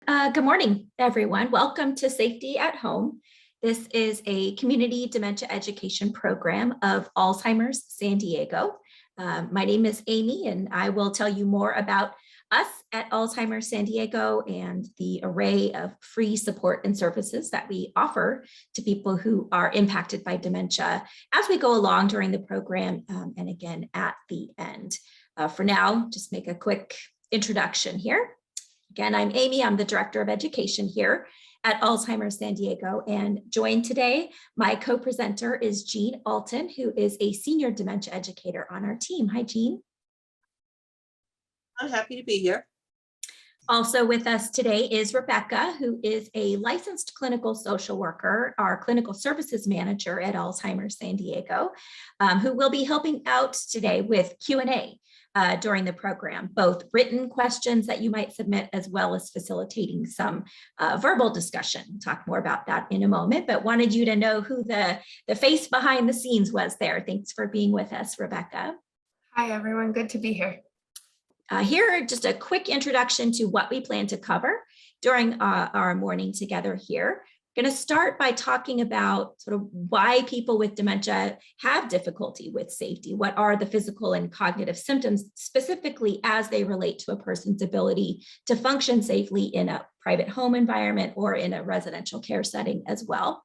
Good morning, everyone. Welcome to Safety at Home. This is a community dementia education program of Alzheimer's San Diego. My name is Amy, and I will tell you more about us at Alzheimer's San Diego and the array of free support and services that we offer to people who are impacted by dementia as we go along during the program and again at the end. For now, just make a quick introduction here. Again, I'm Amy. I'm the Director of Education here at Alzheimer's San Diego, and joined today, my co-presenter is Jean Alton, who is a senior dementia educator on our team. Hi, Jean. I'm happy to be here. Also with us today is Rebecca, who is a licensed clinical social worker, our clinical services manager at Alzheimer's San Diego, who will be helping out today with Q&A. During the program, both written questions that you might submit as well as facilitating some verbal discussion. We'll talk more about that in a moment, but wanted you to know who the face behind the scenes was there. Thanks for being with us, Rebecca. Hi, everyone. Good to be here. Here, just a quick introduction to what we plan to cover during our morning together here. Going to start by talking about sort of why people with dementia have difficulty with safety. What are the physical and cognitive symptoms specifically as they relate to a person's ability to function safely in a private home environment or in a residential care setting as well.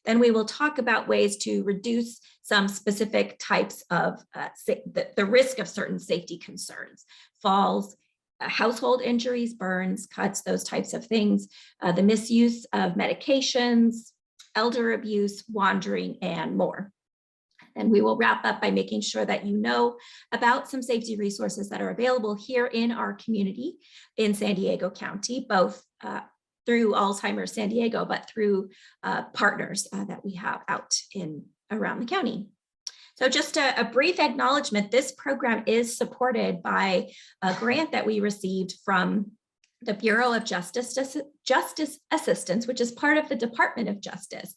Then we will talk about ways to reduce some specific types of the risk of certain safety concerns, falls, household injuries, burns, cuts, those types of things, the misuse of medications, elder abuse, wandering, and more. And we will wrap up by making sure that you know about some safety resources that are available here in our community in San Diego County, both through Alzheimer's San Diego, but through partners that we have out around the county. So just a brief acknowledgement, this program is supported by a grant that we received from the Bureau of Justice Assistance, which is part of the Department of Justice,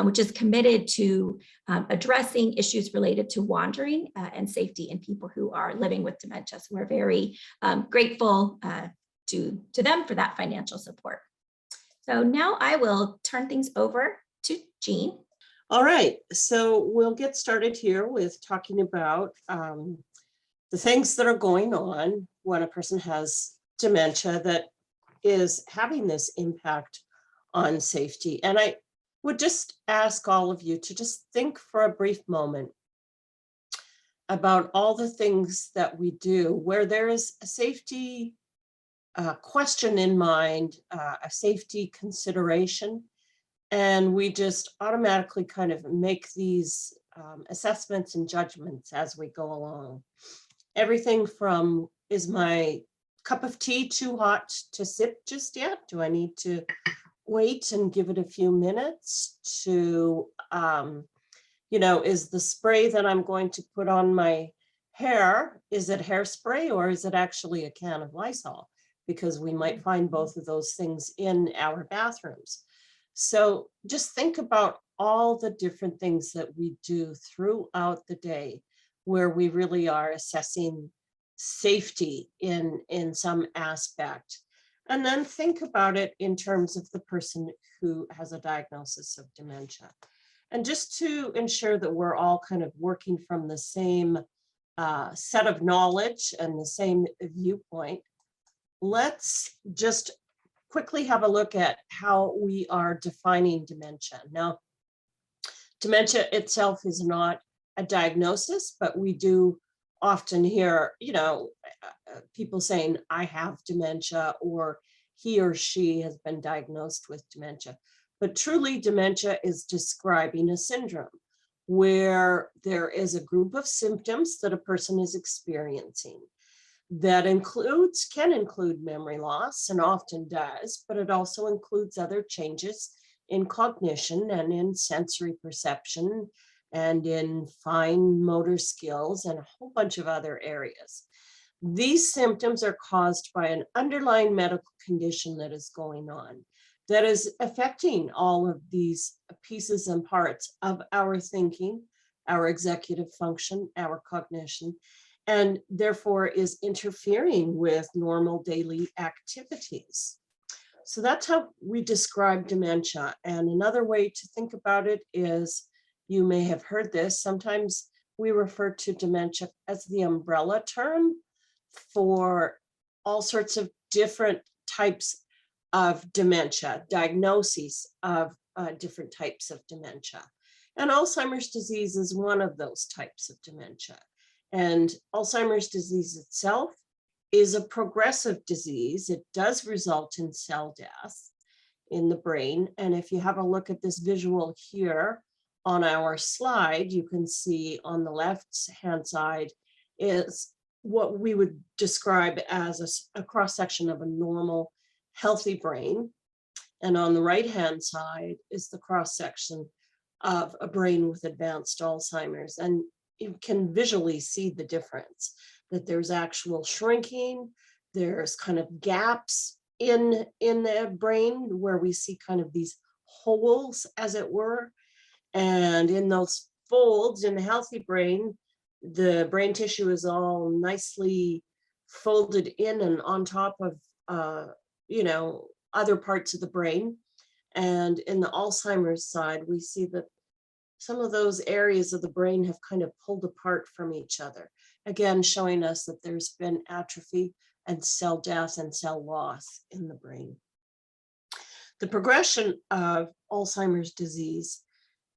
which is committed to addressing issues related to wandering and safety in people who are living with dementia. So we're very grateful to them for that financial support. So now I will turn things over to Jean. All right, so we'll get started here with talking about the things that are going on when a person has dementia that is having this impact on safety. And I would just ask all of you to just think for a brief moment about all the things that we do where there is a safety question in mind, a safety consideration. And we just automatically kind of make these assessments and judgments as we go along. Everything from, is my cup of tea too hot to sip just yet? Do I need to wait and give it a few minutes? To, is the spray that I'm going to put on my hair, is it hairspray or is it actually a can of Lysol? Because we might find both of those things in our bathrooms. So just think about all the different things that we do throughout the day where we really are assessing safety in some aspect. And then think about it in terms of the person who has a diagnosis of dementia. And just to ensure that we're all kind of working from the same set of knowledge and the same viewpoint, let's just quickly have a look at how we are defining dementia. Now, dementia itself is not a diagnosis, but we do often hear, people saying, I have dementia, or he or she has been diagnosed with dementia. But truly, dementia is describing a syndrome where there is a group of symptoms that a person is experiencing that can include memory loss, and often does, but it also includes other changes in cognition and in sensory perception and in fine motor skills and a whole bunch of other areas. These symptoms are caused by an underlying medical condition that is going on, that is affecting all of these pieces and parts of our thinking, our executive function, our cognition, and therefore is interfering with normal daily activities. So that's how we describe dementia. And another way to think about it is, you may have heard this, sometimes we refer to dementia as the umbrella term for all sorts of different types of dementia, diagnoses of different types of dementia. And Alzheimer's disease is one of those types of dementia. And Alzheimer's disease itself is a progressive disease. It does result in cell death in the brain. And if you have a look at this visual here on our slide, you can see on the left-hand side is what we would describe as a cross-section of a normal, healthy brain. And on the right-hand side is the cross-section of a brain with advanced Alzheimer's. And you can visually see the difference, that there's actual shrinking, there's kind of gaps in the brain where we see kind of these holes, as it were. And in those folds in a healthy brain, the brain tissue is all nicely folded in and on top of, other parts of the brain. And in the Alzheimer's side, we see that some of those areas of the brain have kind of pulled apart from each other. Again, showing us that there's been atrophy and cell death and cell loss in the brain. The progression of Alzheimer's disease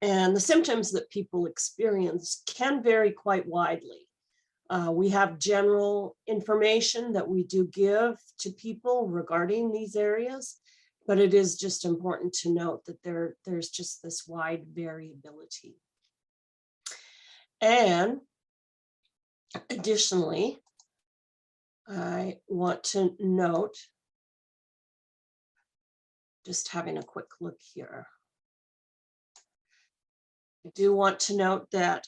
and the symptoms that people experience can vary quite widely. We have general information that we do give to people regarding these areas, but it is just important to note that there's just this wide variability. And additionally, I want to note, just having a quick look here. I do want to note that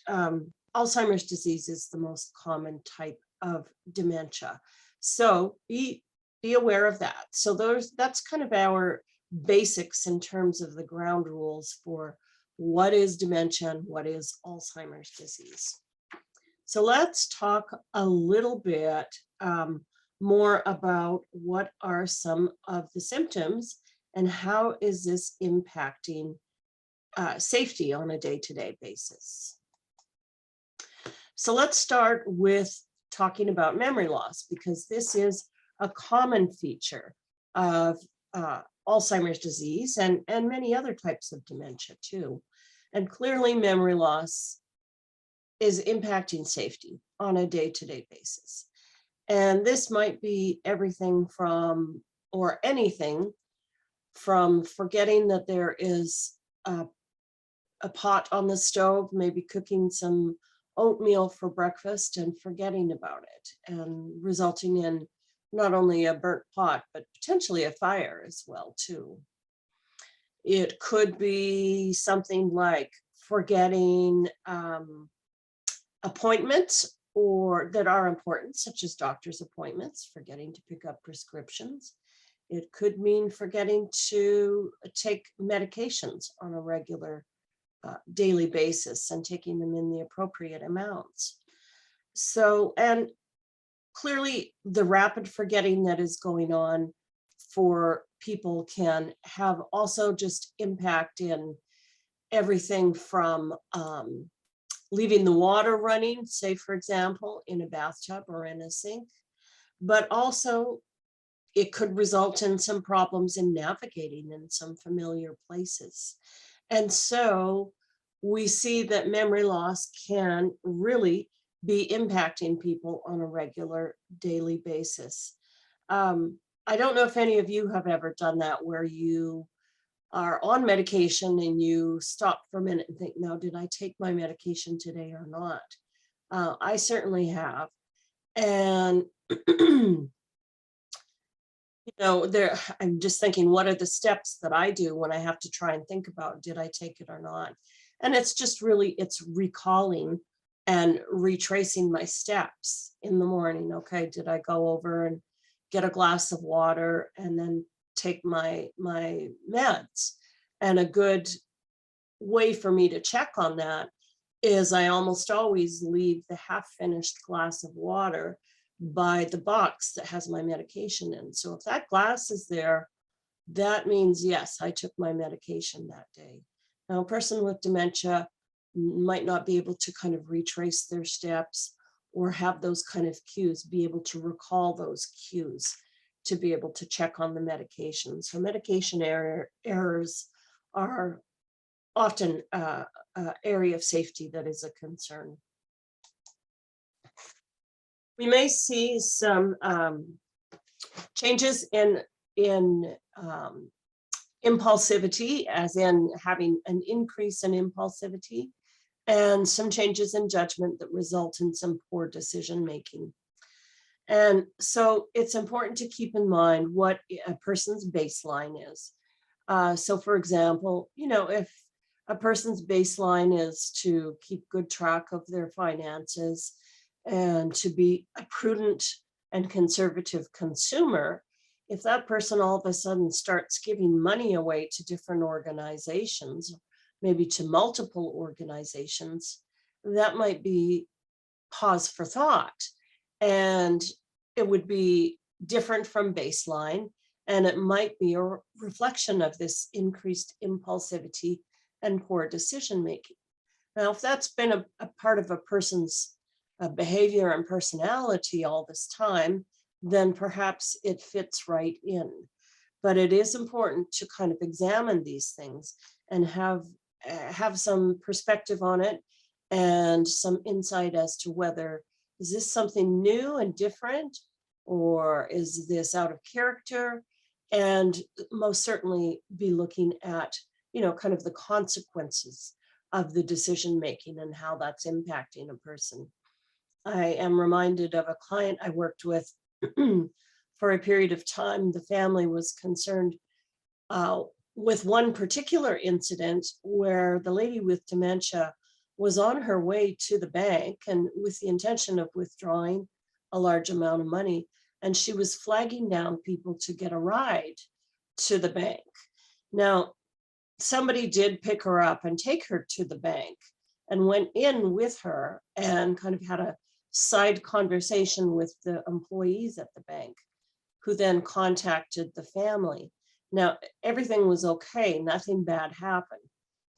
Alzheimer's disease is the most common type of dementia. So be aware of that. So that's kind of our basics in terms of the ground rules for what is dementia and what is Alzheimer's disease. So let's talk a little bit more about what are some of the symptoms and how is this impacting safety on a day-to-day basis. So let's start with talking about memory loss, because this is a common feature of Alzheimer's disease and many other types of dementia too. And clearly memory loss is impacting safety on a day-to-day basis. And this might be everything from, or anything from forgetting that there is a pot on the stove, maybe cooking some oatmeal for breakfast and forgetting about it, and resulting in not only a burnt pot, but potentially a fire as well too. It could be something like forgetting appointments or that are important, such as doctor's appointments, forgetting to pick up prescriptions. It could mean forgetting to take medications on a regular daily basis and taking them in the appropriate amounts. So, and clearly the rapid forgetting that is going on for people can have also just impact in everything from leaving the water running, say for example, in a bathtub or in a sink, but also it could result in some problems in navigating in some familiar places. And so we see that memory loss can really be impacting people on a regular daily basis. I don't know if any of you have ever done that, where you are on medication and you stop for a minute and think, now, did I take my medication today or not? I certainly have. And I'm just thinking, what are the steps that I do when I have to try and think about, did I take it or not? And it's just really, it's recalling and retracing my steps in the morning. Okay, did I go over and get a glass of water and then take my meds? And a good way for me to check on that is I almost always leave the half-finished glass of water by the box that has my medication in. So if that glass is there that means, yes, I took my medication that day. Now, a person with dementia might not be able to kind of retrace their steps or have those kind of cues, be able to recall those cues to be able to check on the medication. So medication errors are often an area of safety that is a concern. We may see some changes in impulsivity, as in having an increase in impulsivity, and some changes in judgment that result in some poor decision making. And so it's important to keep in mind what a person's baseline is. So for example, if a person's baseline is to keep good track of their finances and to be a prudent and conservative consumer, if that person all of a sudden starts giving money away to different organizations, maybe to multiple organizations, that might be pause for thought. And it would be different from baseline, and it might be a reflection of this increased impulsivity and poor decision making. Now, if that's been a part of a person's behavior and personality all this time, then perhaps it fits right in. But it is important to kind of examine these things and have some perspective on it and some insight as to whether, is this something new and different, or is this out of character? And most certainly be looking at, kind of the consequences of the decision making and how that's impacting a person. I am reminded of a client I worked with for a period of time. The family was concerned with one particular incident where the lady with dementia was on her way to the bank and with the intention of withdrawing a large amount of money. And she was flagging down people to get a ride to the bank. Now, somebody did pick her up and take her to the bank and went in with her and kind of had a side conversation with the employees at the bank, who then contacted the family. Now, everything was okay, nothing bad happened.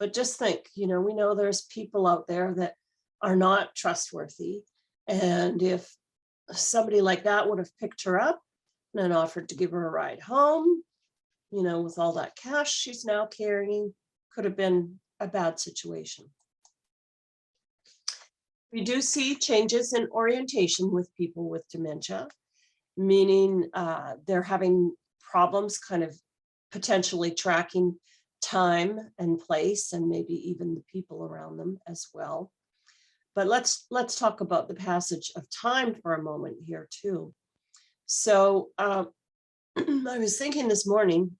But just think, we know there's people out there that are not trustworthy. And if somebody like that would have picked her up and offered to give her a ride home, with all that cash she's now carrying, could have been a bad situation. We do see changes in orientation with people with dementia, meaning they're having problems kind of potentially tracking time and place, and maybe even the people around them as well. But let's talk about the passage of time for a moment here too. So I was thinking this morning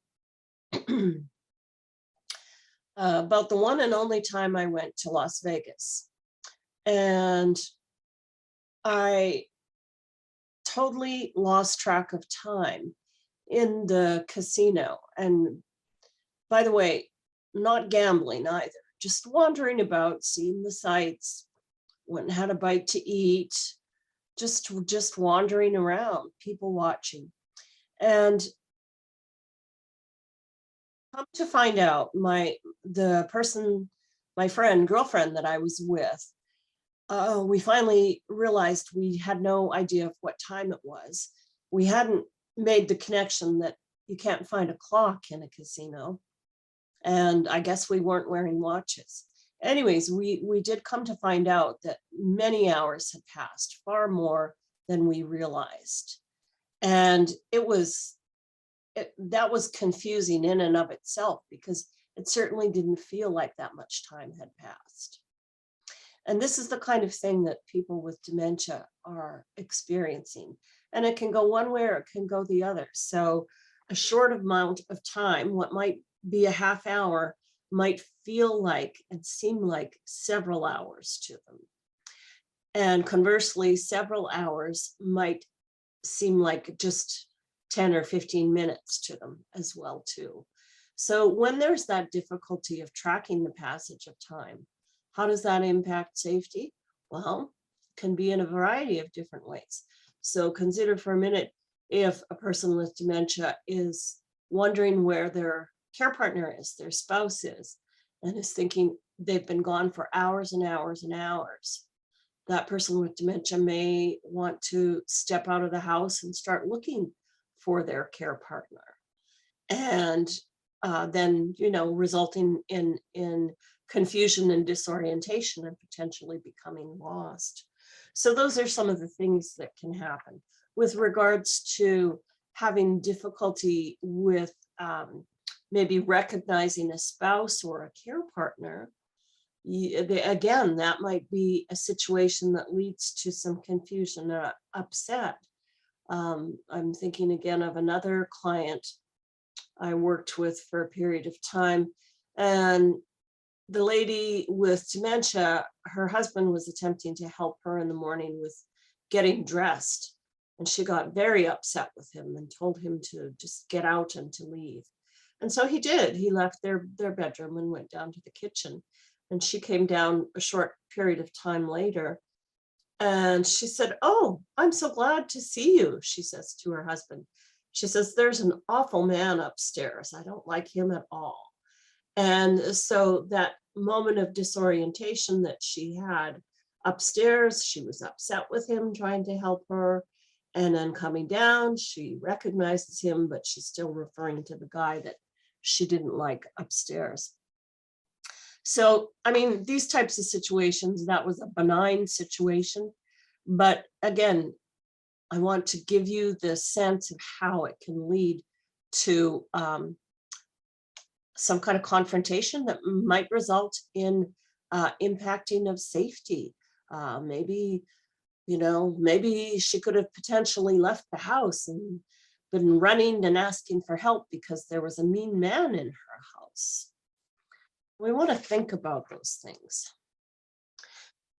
about the one and only time I went to Las Vegas. And I totally lost track of time in the casino. And by the way, not gambling either, just wandering about, seeing the sights, went and had a bite to eat, just wandering around, people watching. And come to find out, my girlfriend that I was with, we finally realized we had no idea of what time it was. We hadn't made the connection that you can't find a clock in a casino. And I guess we weren't wearing watches. Anyways, we did come to find out that many hours had passed, far more than we realized. And that was confusing in and of itself, because it certainly didn't feel like that much time had passed. And this is the kind of thing that people with dementia are experiencing. And it can go one way or it can go the other. So a short amount of time, what might be a half hour, might feel like and seem like several hours to them. And conversely, several hours might seem like just 10 or 15 minutes to them as well too. So when there's that difficulty of tracking the passage of time, how does that impact safety? Well, it can be in a variety of different ways. So consider for a minute, if a person with dementia is wondering where their care partner is, their spouse is, and is thinking they've been gone for hours and hours and hours. That person with dementia may want to step out of the house and start looking for their care partner. And then, resulting in confusion and disorientation and potentially becoming lost. So those are some of the things that can happen. With regards to having difficulty with maybe recognizing a spouse or a care partner, again, that might be a situation that leads to some confusion or upset. I'm thinking again of another client I worked with for a period of time, and the lady with dementia, her husband was attempting to help her in the morning with getting dressed, and she got very upset with him and told him to just get out and to leave. And so he did. He left their bedroom and went down to the kitchen. And she came down a short period of time later, and she said, "Oh, I'm so glad to see you," she says to her husband. She says, "There's an awful man upstairs. I don't like him at all." And so that moment of disorientation that she had upstairs, she was upset with him trying to help her. And then coming down, she recognizes him, but she's still referring to the guy that she didn't like upstairs. So, I mean, these types of situations, that was a benign situation. But again, I want to give you the sense of how it can lead to some kind of confrontation that might result in impacting of safety. Maybe she could have potentially left the house and been running and asking for help because there was a mean man in her house. We want to think about those things.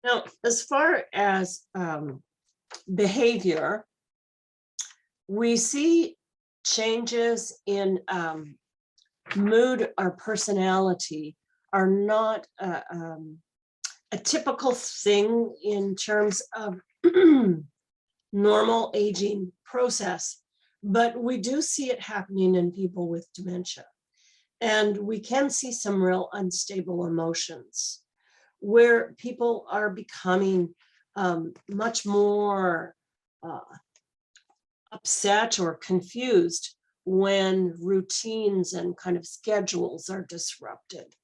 Now, as far as behavior, we see changes in mood or personality are not a typical thing in terms of normal aging process, but we do see it happening in people with dementia. And we can see some real unstable emotions where people are becoming much more upset or confused when routines and kind of schedules are disrupted.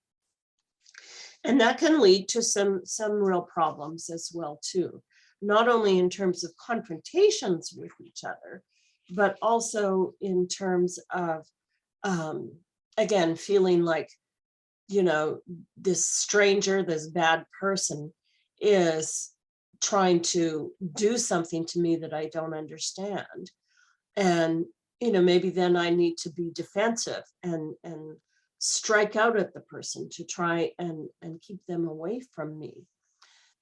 And that can lead to some real problems as well, too, not only in terms of confrontations with each other, but also in terms of, again, feeling like, this stranger, this bad person is trying to do something to me that I don't understand. And, maybe then I need to be defensive and strike out at the person to try and keep them away from me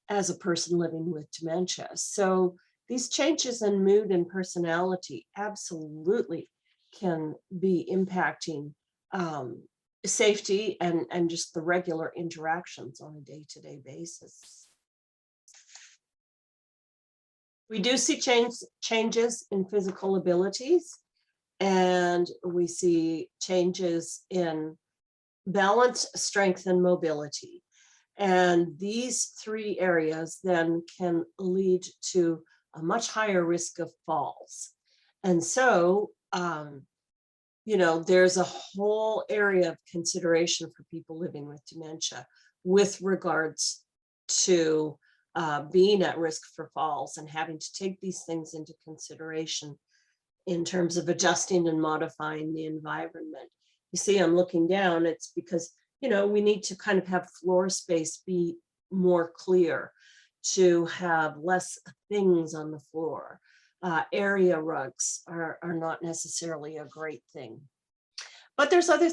as a person living with dementia. So these changes in mood and personality absolutely can be impacting safety and just the regular interactions on a day-to-day basis. We do see changes in physical abilities, and we see changes in balance, strength, and mobility. And these three areas then can lead to a much higher risk of falls. And so, there's a whole area of consideration for people living with dementia with regards to being at risk for falls and having to take these things into consideration in terms of adjusting and modifying the environment. You see, I'm looking down, it's because, we need to kind of have floor space be more clear, to have less things on the floor. Area rugs are not necessarily a great thing. But there's other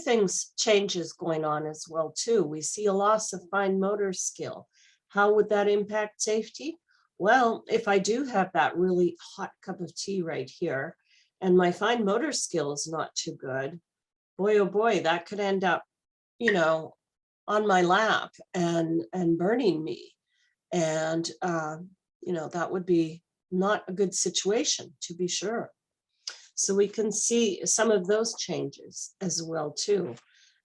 changes going on as well, too. We see a loss of fine motor skill. How would that impact safety? Well, if I do have that really hot cup of tea right here, and my fine motor skill is not too good, boy, oh boy, that could end up, on my lap and burning me. And, that would be not a good situation, to be sure. So we can see some of those changes as well too.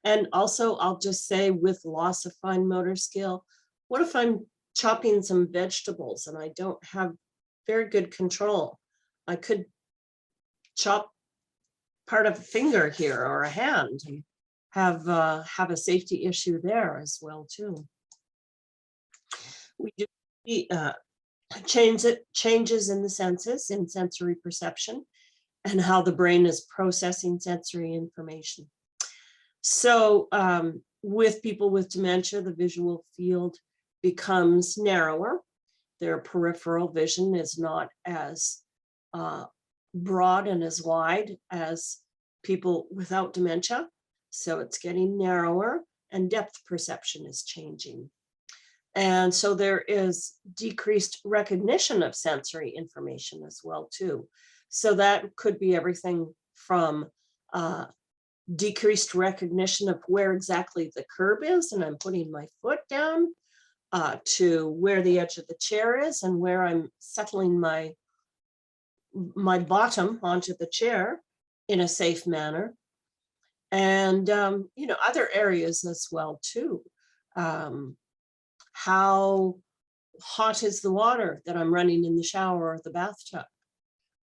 And also, I'll just say, with loss of fine motor skill, what if I'm chopping some vegetables and I don't have very good control? I could chop part of a finger here or a hand and have a safety issue there as well too. We do see changes in the senses, in sensory perception, and how the brain is processing sensory information. So with people with dementia, the visual field becomes narrower. Their peripheral vision is not as broad and as wide as people without dementia. So it's getting narrower, and depth perception is changing. And so there is decreased recognition of sensory information as well too. So that could be everything from decreased recognition of where exactly the curb is and I'm putting my foot down, to where the edge of the chair is and where I'm settling my bottom onto the chair in a safe manner. And other areas as well too. How hot is the water that I'm running in the shower or the bathtub?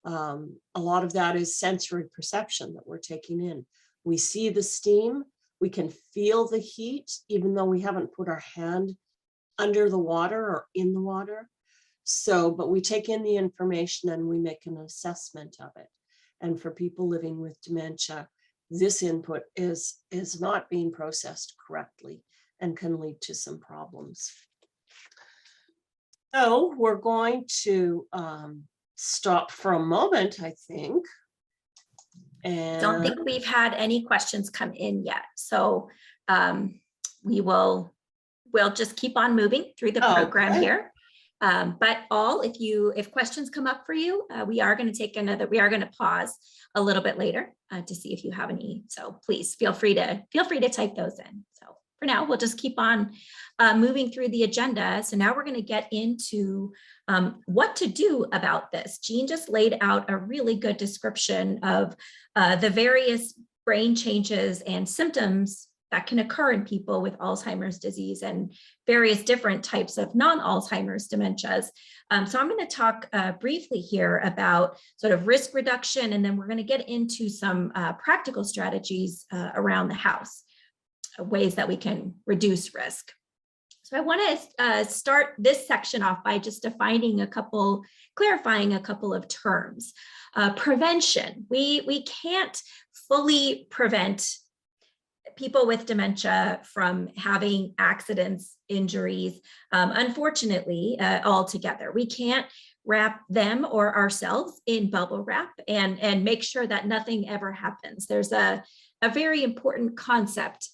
A lot of that is sensory perception that we're taking in. We see the steam, we can feel the heat, even though we haven't put our hand under the water or in the water. So, but we take in the information and we make an assessment of it. And for people living with dementia, this input is not being processed correctly and can lead to some problems. So we're going to stop for a moment, I think. And Don't think we've had any questions come in yet. So we'll just keep on moving through the program here. But if questions come up for you, we are going to pause a little bit later to see if you have any. So please feel free to type those in. So for now, we'll just keep on moving through the agenda. So now we're going to get into what to do about this. Jean just laid out a really good description of the various brain changes and symptoms that can occur in people with Alzheimer's disease and various different types of non-Alzheimer's dementias. So I'm going to talk briefly here about sort of risk reduction, and then we're going to get into some practical strategies around the house, ways that we can reduce risk. So I want to start this section off by just clarifying a couple of terms. Prevention. We can't fully prevent people with dementia from having accidents, injuries, unfortunately, altogether. We can't wrap them or ourselves in bubble wrap and make sure that nothing ever happens. There's a very important concept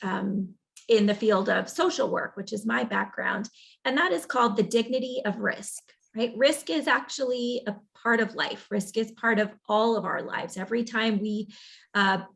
in the field of social work, which is my background, and that is called the dignity of risk. Right? Risk is actually a part of life. Risk is part of all of our lives. Every time we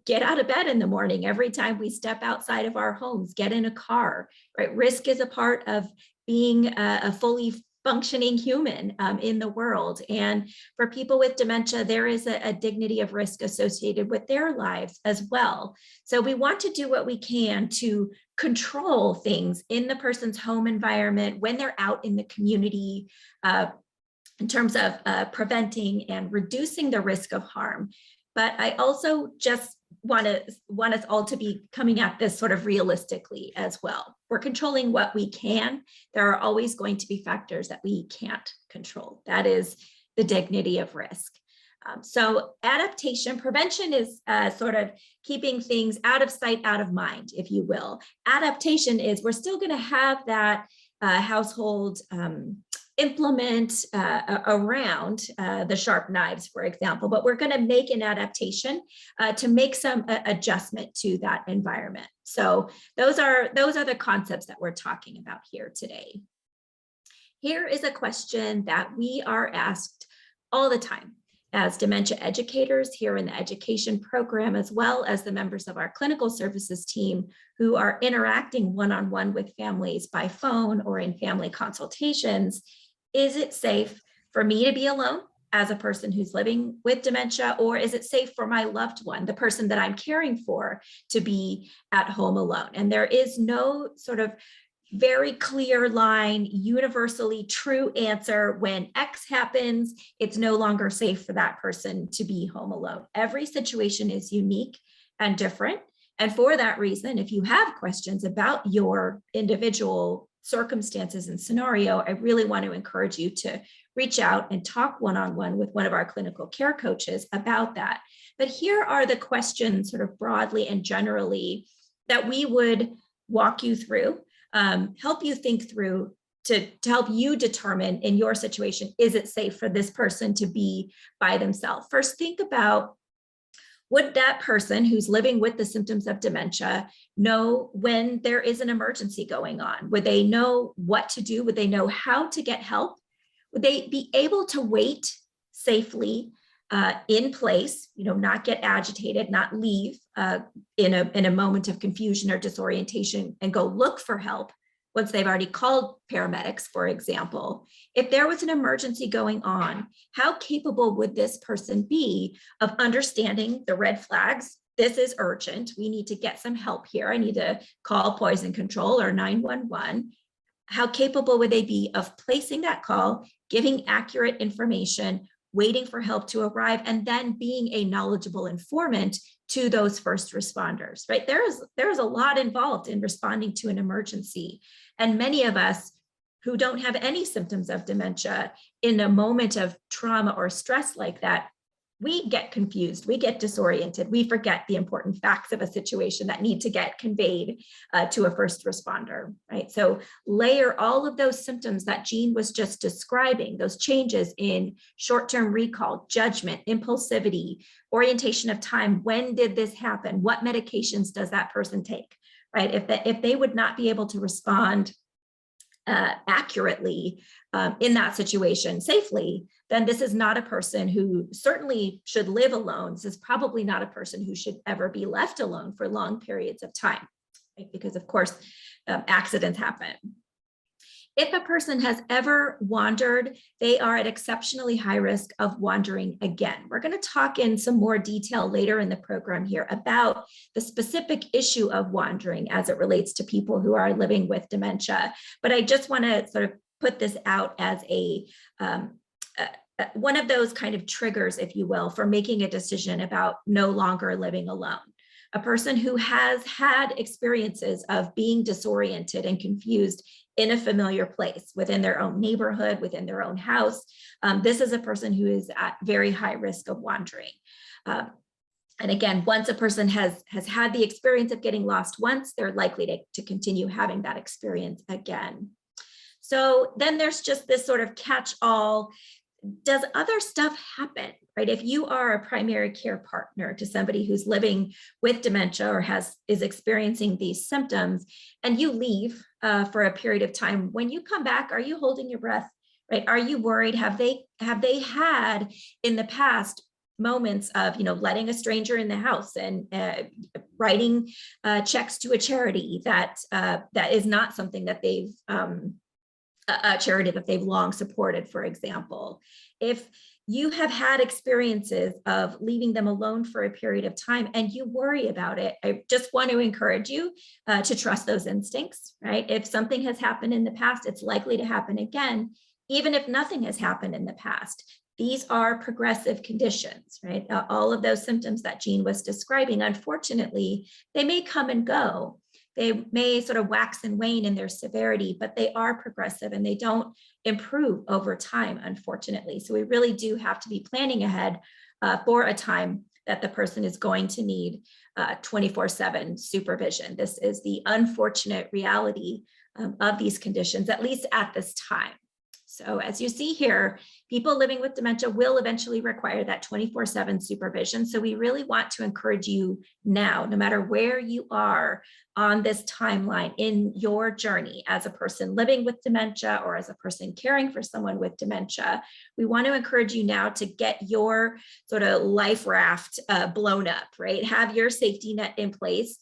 get out of bed in the morning, every time we step outside of our homes, get in a car, right? Risk is a part of being a fully functioning human in the world. And for people with dementia, there is a dignity of risk associated with their lives as well. So we want to do what we can to control things in the person's home environment when they're out in the community in terms of preventing and reducing the risk of harm. But I also just want us all to be coming at this sort of realistically as well. We're controlling what we can. There are always going to be factors that we can't control. That is the dignity of risk. So adaptation, prevention is sort of keeping things out of sight, out of mind, if you will. Adaptation is we're still going to have that household implement around the sharp knives, for example, but we're going to make an adaptation to make some adjustment to that environment. So those are the concepts that we're talking about here today. Here is a question that we are asked all the time as dementia educators here in the education program, as well as the members of our clinical services team who are interacting one-on-one with families by phone or in family consultations. Is it safe for me to be alone as a person who's living with dementia, or is it safe for my loved one, the person that I'm caring for, to be at home alone? And there is no sort of very clear line, universally true answer. When X happens, it's no longer safe for that person to be home alone. Every situation is unique and different. And for that reason, if you have questions about your individual circumstances and scenario, I really want to encourage you to reach out and talk one-on-one with one of our clinical care coaches about that. But here are the questions sort of broadly and generally that we would walk you through, help you think through to help you determine in your situation, is it safe for this person to be by themselves? First, think about, would that person who's living with the symptoms of dementia know when there is an emergency going on? Would they know what to do? Would they know how to get help? Would they be able to wait safely in place, not get agitated, not leave in a moment of confusion or disorientation and go look for help once they've already called paramedics, for example? If there was an emergency going on, how capable would this person be of understanding the red flags? This is urgent. We need to get some help here. I need to call poison control or 911. How capable would they be of placing that call, giving accurate information, waiting for help to arrive, and then being a knowledgeable informant to those first responders, right? There is a lot involved in responding to an emergency. And many of us who don't have any symptoms of dementia, in a moment of trauma or stress like that, we get confused, we get disoriented, we forget the important facts of a situation that need to get conveyed to a first responder, right? So layer all of those symptoms that Jean was just describing, those changes in short-term recall, judgment, impulsivity, orientation of time. When did this happen? What medications does that person take, right? If they would not be able to respond accurately in that situation safely, then this is not a person who certainly should live alone. This is probably not a person who should ever be left alone for long periods of time, right? Because of course, accidents happen. If a person has ever wandered, they are at exceptionally high risk of wandering again. We're going to talk in some more detail later in the program here about the specific issue of wandering as it relates to people who are living with dementia. But I just want to sort of put this out as one of those kind of triggers, if you will, for making a decision about no longer living alone. A person who has had experiences of being disoriented and confused in a familiar place, within their own neighborhood, within their own house. This is a person who is at very high risk of wandering. And again, once a person has had the experience of getting lost once, they're likely to continue having that experience again. So then there's just this sort of catch-all. Does other stuff happen, right? If you are a primary care partner to somebody who's living with dementia or is experiencing these symptoms, and you leave for a period of time, when you come back, are you holding your breath, right? Are you worried? Have they had in the past moments of, letting a stranger in the house and writing checks to a charity that is not something that they've a charity that they've long supported, for example? If you have had experiences of leaving them alone for a period of time and you worry about it, I just want to encourage you to trust those instincts, right? If something has happened in the past, it's likely to happen again, even if nothing has happened in the past. These are progressive conditions, right? All of those symptoms that Jean was describing, unfortunately, they may come and go. They may sort of wax and wane in their severity, but they are progressive and they don't improve over time, unfortunately. So we really do have to be planning ahead for a time that the person is going to need 24/7 supervision. This is the unfortunate reality of these conditions, at least at this time. So as you see here, people living with dementia will eventually require that 24/7 supervision. So we really want to encourage you now, no matter where you are on this timeline in your journey as a person living with dementia or as a person caring for someone with dementia, we want to encourage you now to get your sort of life raft blown up, right? Have your safety net in place.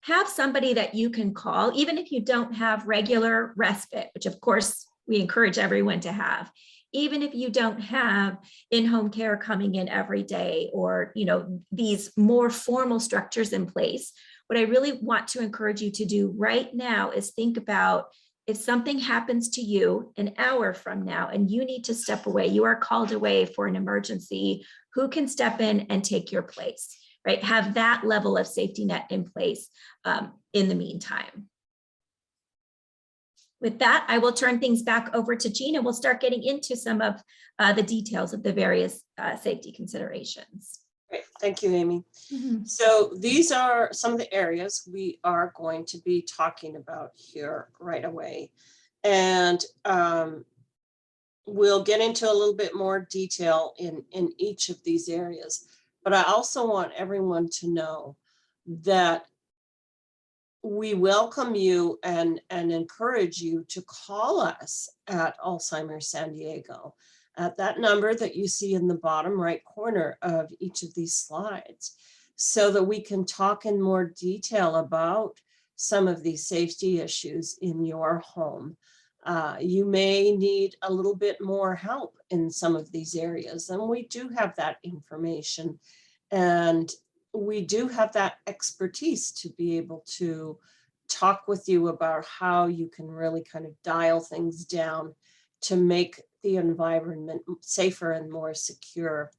Have somebody that you can call, even if you don't have regular respite, which of course we encourage everyone to have. even if you don't have in-home care coming in every day or, these more formal structures in place. What I really want to encourage you to do right now is think about, if something happens to you an hour from now and you need to step away, you are called away for an emergency, who can step in and take your place, right? Have that level of safety net in place in the meantime. With that, I will turn things back over to Jean and we'll start getting into some of the details of the various safety considerations. Great. Thank you, Amy. Mhm. So these are some of the areas we are going to be talking about here right away. And we'll get into a little bit more detail in each of these areas. But I also want everyone to know that we welcome you and encourage you to call us at Alzheimer's San Diego at that number that you see in the bottom right corner of each of these slides, so that we can talk in more detail about some of these safety issues in your home. You may need a little bit more help in some of these areas, and we do have that information. And we do have that expertise to be able to talk with you about how you can really kind of dial things down to make the environment safer and more secure.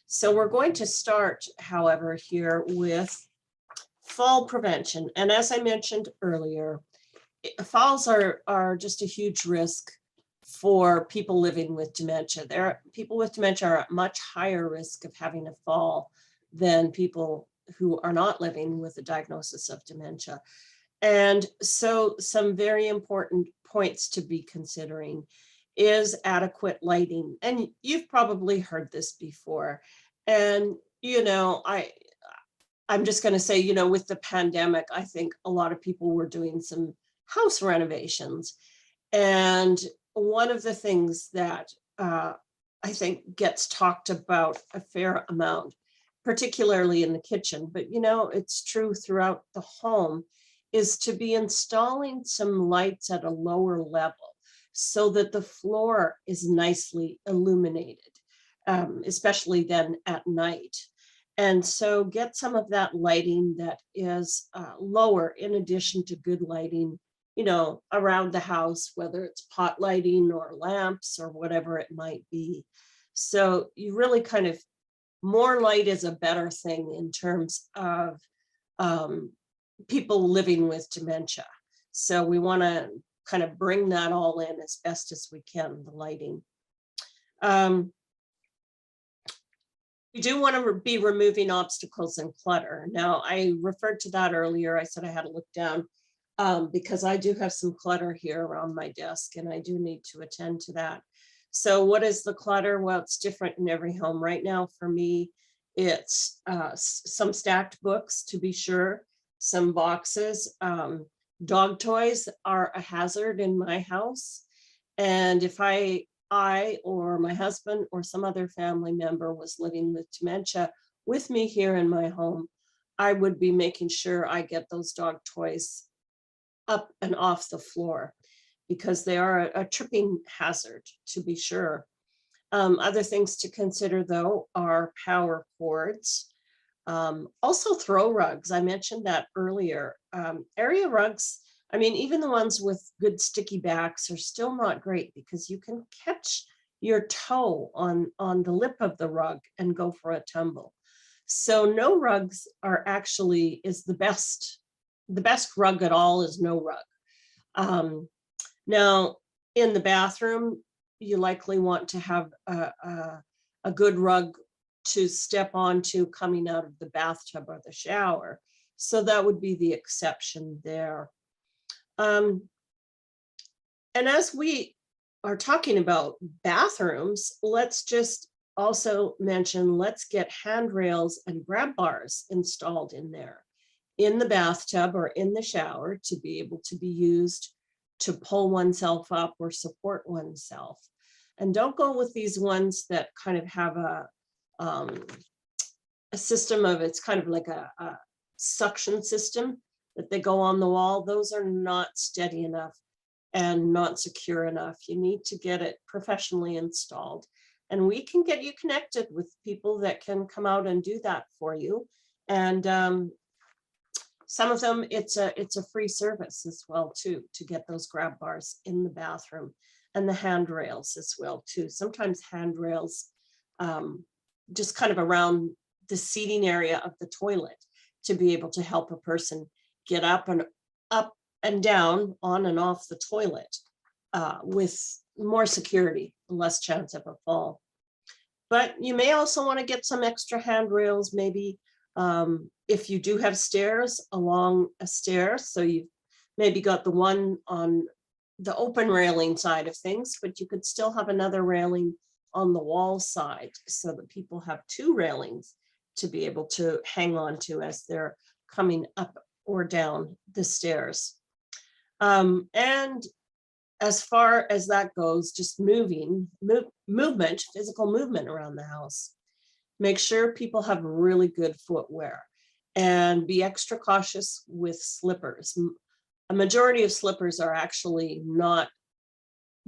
So we're going to start, however, here with fall prevention. And as I mentioned earlier, falls are just a huge risk for people living with dementia. People with dementia are at much higher risk of having a fall than people who are not living with a diagnosis of dementia. And so some very important points to be considering is adequate lighting. And you've probably heard this before. And, I'm just going to say, with the pandemic, I think a lot of people were doing some house renovations. And one of the things that I think gets talked about a fair amount, particularly in the kitchen, but it's true throughout the home, is to be installing some lights at a lower level so that the floor is nicely illuminated, especially then at night. And so get some of that lighting that is lower, in addition to good lighting, around the house, whether it's pot lighting or lamps or whatever it might be. So you really kind of, more light is a better thing in terms of people living with dementia. So we want to kind of bring that all in as best as we can, the lighting. We do want to be removing obstacles and clutter. Now, I referred to that earlier. I said I had to look down because I do have some clutter here around my desk and I do need to attend to that. So what is the clutter? Well, it's different in every home. Right now, for me, it's some stacked books, to be sure, some boxes. Dog toys are a hazard in my house. And if I or my husband or some other family member was living with dementia with me here in my home, I would be making sure I get those dog toys up and off the floor because they are a tripping hazard, to be sure. Other things to consider, though, are power cords. Also throw rugs. I mentioned that earlier. Area rugs, I mean, even the ones with good sticky backs are still not great because you can catch your toe on the lip of the rug and go for a tumble. So no rugs are actually is the best rug at all is no rug. Now, in the bathroom, you likely want to have a good rug to step onto coming out of the bathtub or the shower. So that would be the exception there. And as we are talking about bathrooms, let's just also mention, let's get handrails and grab bars installed in there, in the bathtub or in the shower, to be able to be used to pull oneself up or support oneself. And don't go with these ones that kind of have a system of, it's kind of like a suction system that they go on the wall. Those are not steady enough. and not secure enough. You need to get it professionally installed. And we can get you connected with people that can come out and do that for you. And some of them, it's a free service as well too, to get those grab bars in the bathroom, and the handrails as well too. Sometimes handrails just kind of around the seating area of the toilet to be able to help a person get up and down, on and off the toilet with more security, less chance of a fall. But you may also want to get some extra handrails, maybe if you do have stairs, along a stair. So you've maybe got the one on the open railing side of things, but you could still have another railing on the wall side so that people have two railings to be able to hang on to as they're coming up or down the stairs. And as far as that goes, just movement, physical movement around the house. Make sure people have really good footwear, and be extra cautious with slippers. A majority of slippers are actually not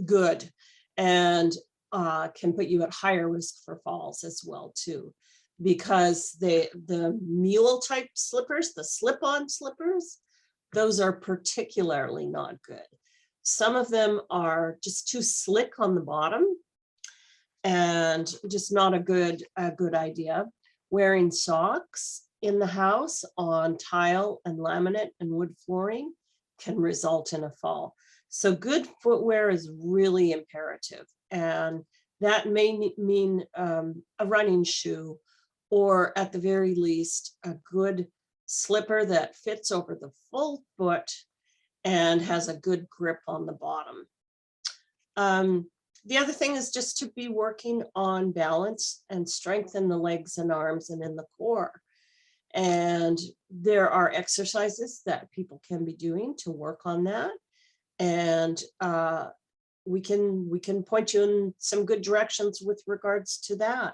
good, and can put you at higher risk for falls as well too, because the mule type slippers, the slip-on slippers, those are particularly not good. Some of them are just too slick on the bottom and just not a good idea. Wearing socks in the house on tile and laminate and wood flooring can result in a fall. So good footwear is really imperative, and that may mean a running shoe, or at the very least a good slipper that fits over the full foot and has a good grip on the bottom. The other thing is just to be working on balance and strength in the legs and arms and in the core. And there are exercises that people can be doing to work on that. And we can point you in some good directions with regards to that.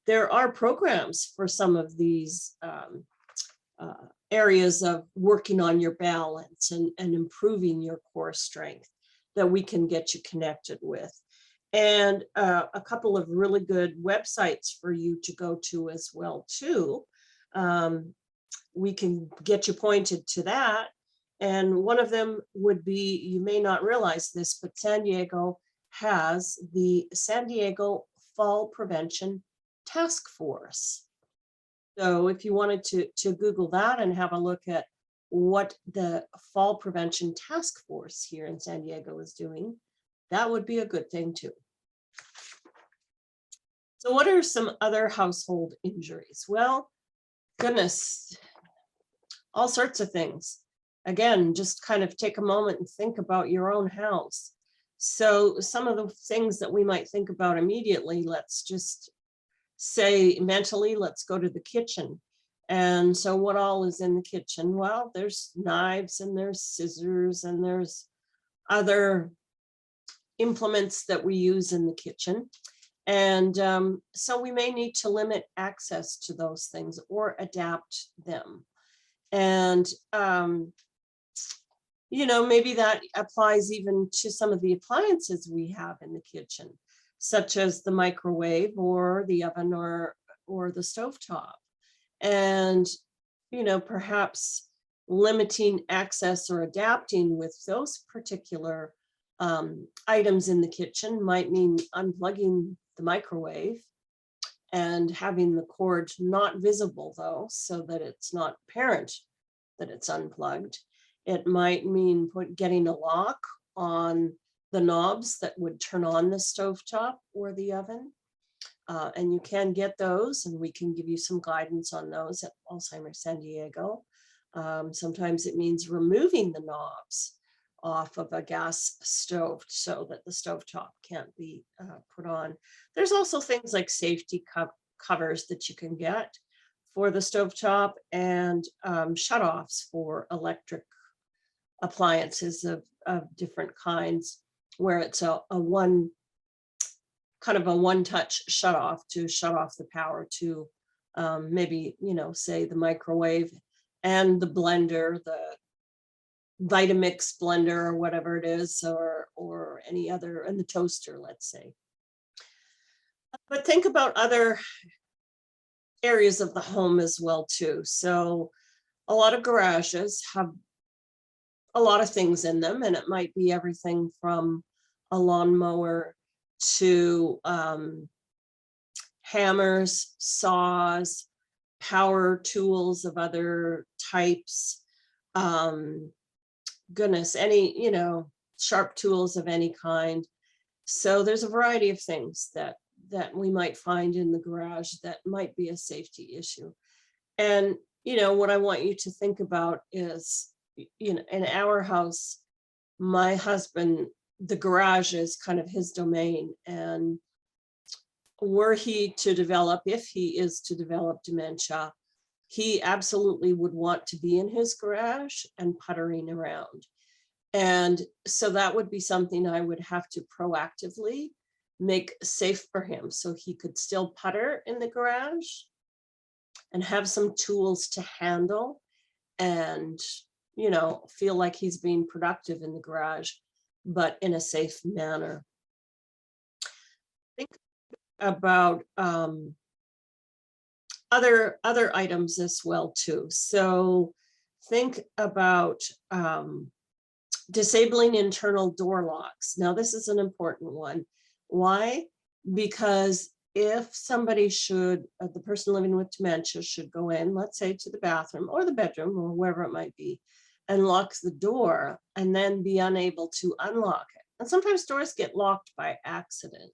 There are programs for some of these areas of working on your balance and improving your core strength that we can get you connected with. And a couple of really good websites for you to go to as well too. We can get you pointed to that. And one of them would be, you may not realize this, but San Diego has the San Diego Fall Prevention Task Force. So if you wanted to Google that and have a look at what the Fall Prevention Task Force here in San Diego is doing, that would be a good thing too. So what are some other household injuries? Well, goodness, all sorts of things. Again, just kind of take a moment and think about your own house. So some of the things that we might think about immediately, let's just say mentally, let's go to the kitchen. And so what all is in the kitchen? Well, there's knives and there's scissors and there's other implements that we use in the kitchen. And so we may need to limit access to those things or adapt them. And, you know, maybe that applies even to some of the appliances we have in the kitchen, such as the microwave or the oven or the stovetop. And, you know, perhaps limiting access or adapting with those particular items in the kitchen might mean unplugging the microwave and having the cord not visible though, so that it's not apparent that it's unplugged. It might mean getting a lock on the knobs that would turn on the stovetop or the oven. And you can get those, and we can give you some guidance on those at Alzheimer's San Diego. Sometimes it means removing the knobs off of a gas stove so that the stovetop can't be put on. There's also things like safety covers that you can get for the stovetop, and shutoffs for electric appliances of different kinds, where it's a one-touch shut off to shut off the power to maybe, you know, say the microwave and the blender, Vitamix blender or whatever it is, or any other, and the toaster, let's say. But think about other areas of the home as well too. So a lot of garages have a lot of things in them, and it might be everything from a lawnmower to hammers, saws, power tools of other types, goodness, any, sharp tools of any kind. So there's a variety of things that we might find in the garage that might be a safety issue. And, what I want you to think about is, in our house, my husband, the garage is kind of his domain. And were he to develop, if he is to develop dementia, he absolutely would want to be in his garage and puttering around. And so that would be something I would have to proactively make safe for him, so he could still putter in the garage and have some tools to handle and, feel like he's being productive in the garage, but in a safe manner. Think about other items as well too. So think about disabling internal door locks. Now, this is an important one. Why? Because if somebody the person living with dementia should go in, let's say to the bathroom or the bedroom or wherever it might be, and locks the door and then be unable to unlock it. And sometimes doors get locked by accident.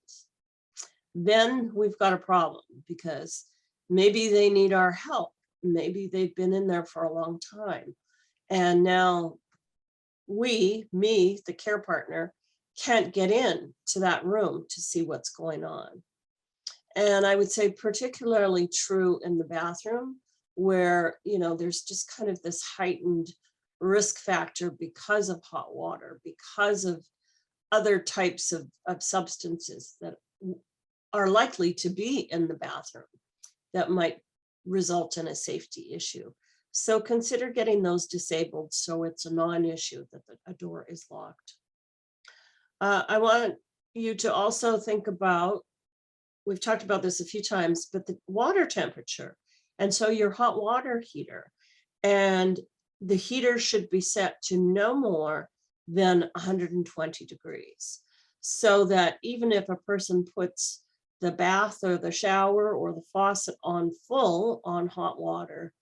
Then we've got a problem, because maybe they need our help. Maybe they've been in there for a long time. And now me, the care partner, can't get in to that room to see what's going on. And I would say particularly true in the bathroom, where, there's just kind of this heightened risk factor because of hot water, because of other types of substances that are likely to be in the bathroom that might result in a safety issue. So consider getting those disabled so it's a non-issue that a door is locked. I want you to also think about, we've talked about this a few times, but the water temperature. And so your hot water heater, and the heater should be set to no more than 120 degrees. So that even if a person puts the bath or the shower or the faucet on full on hot water,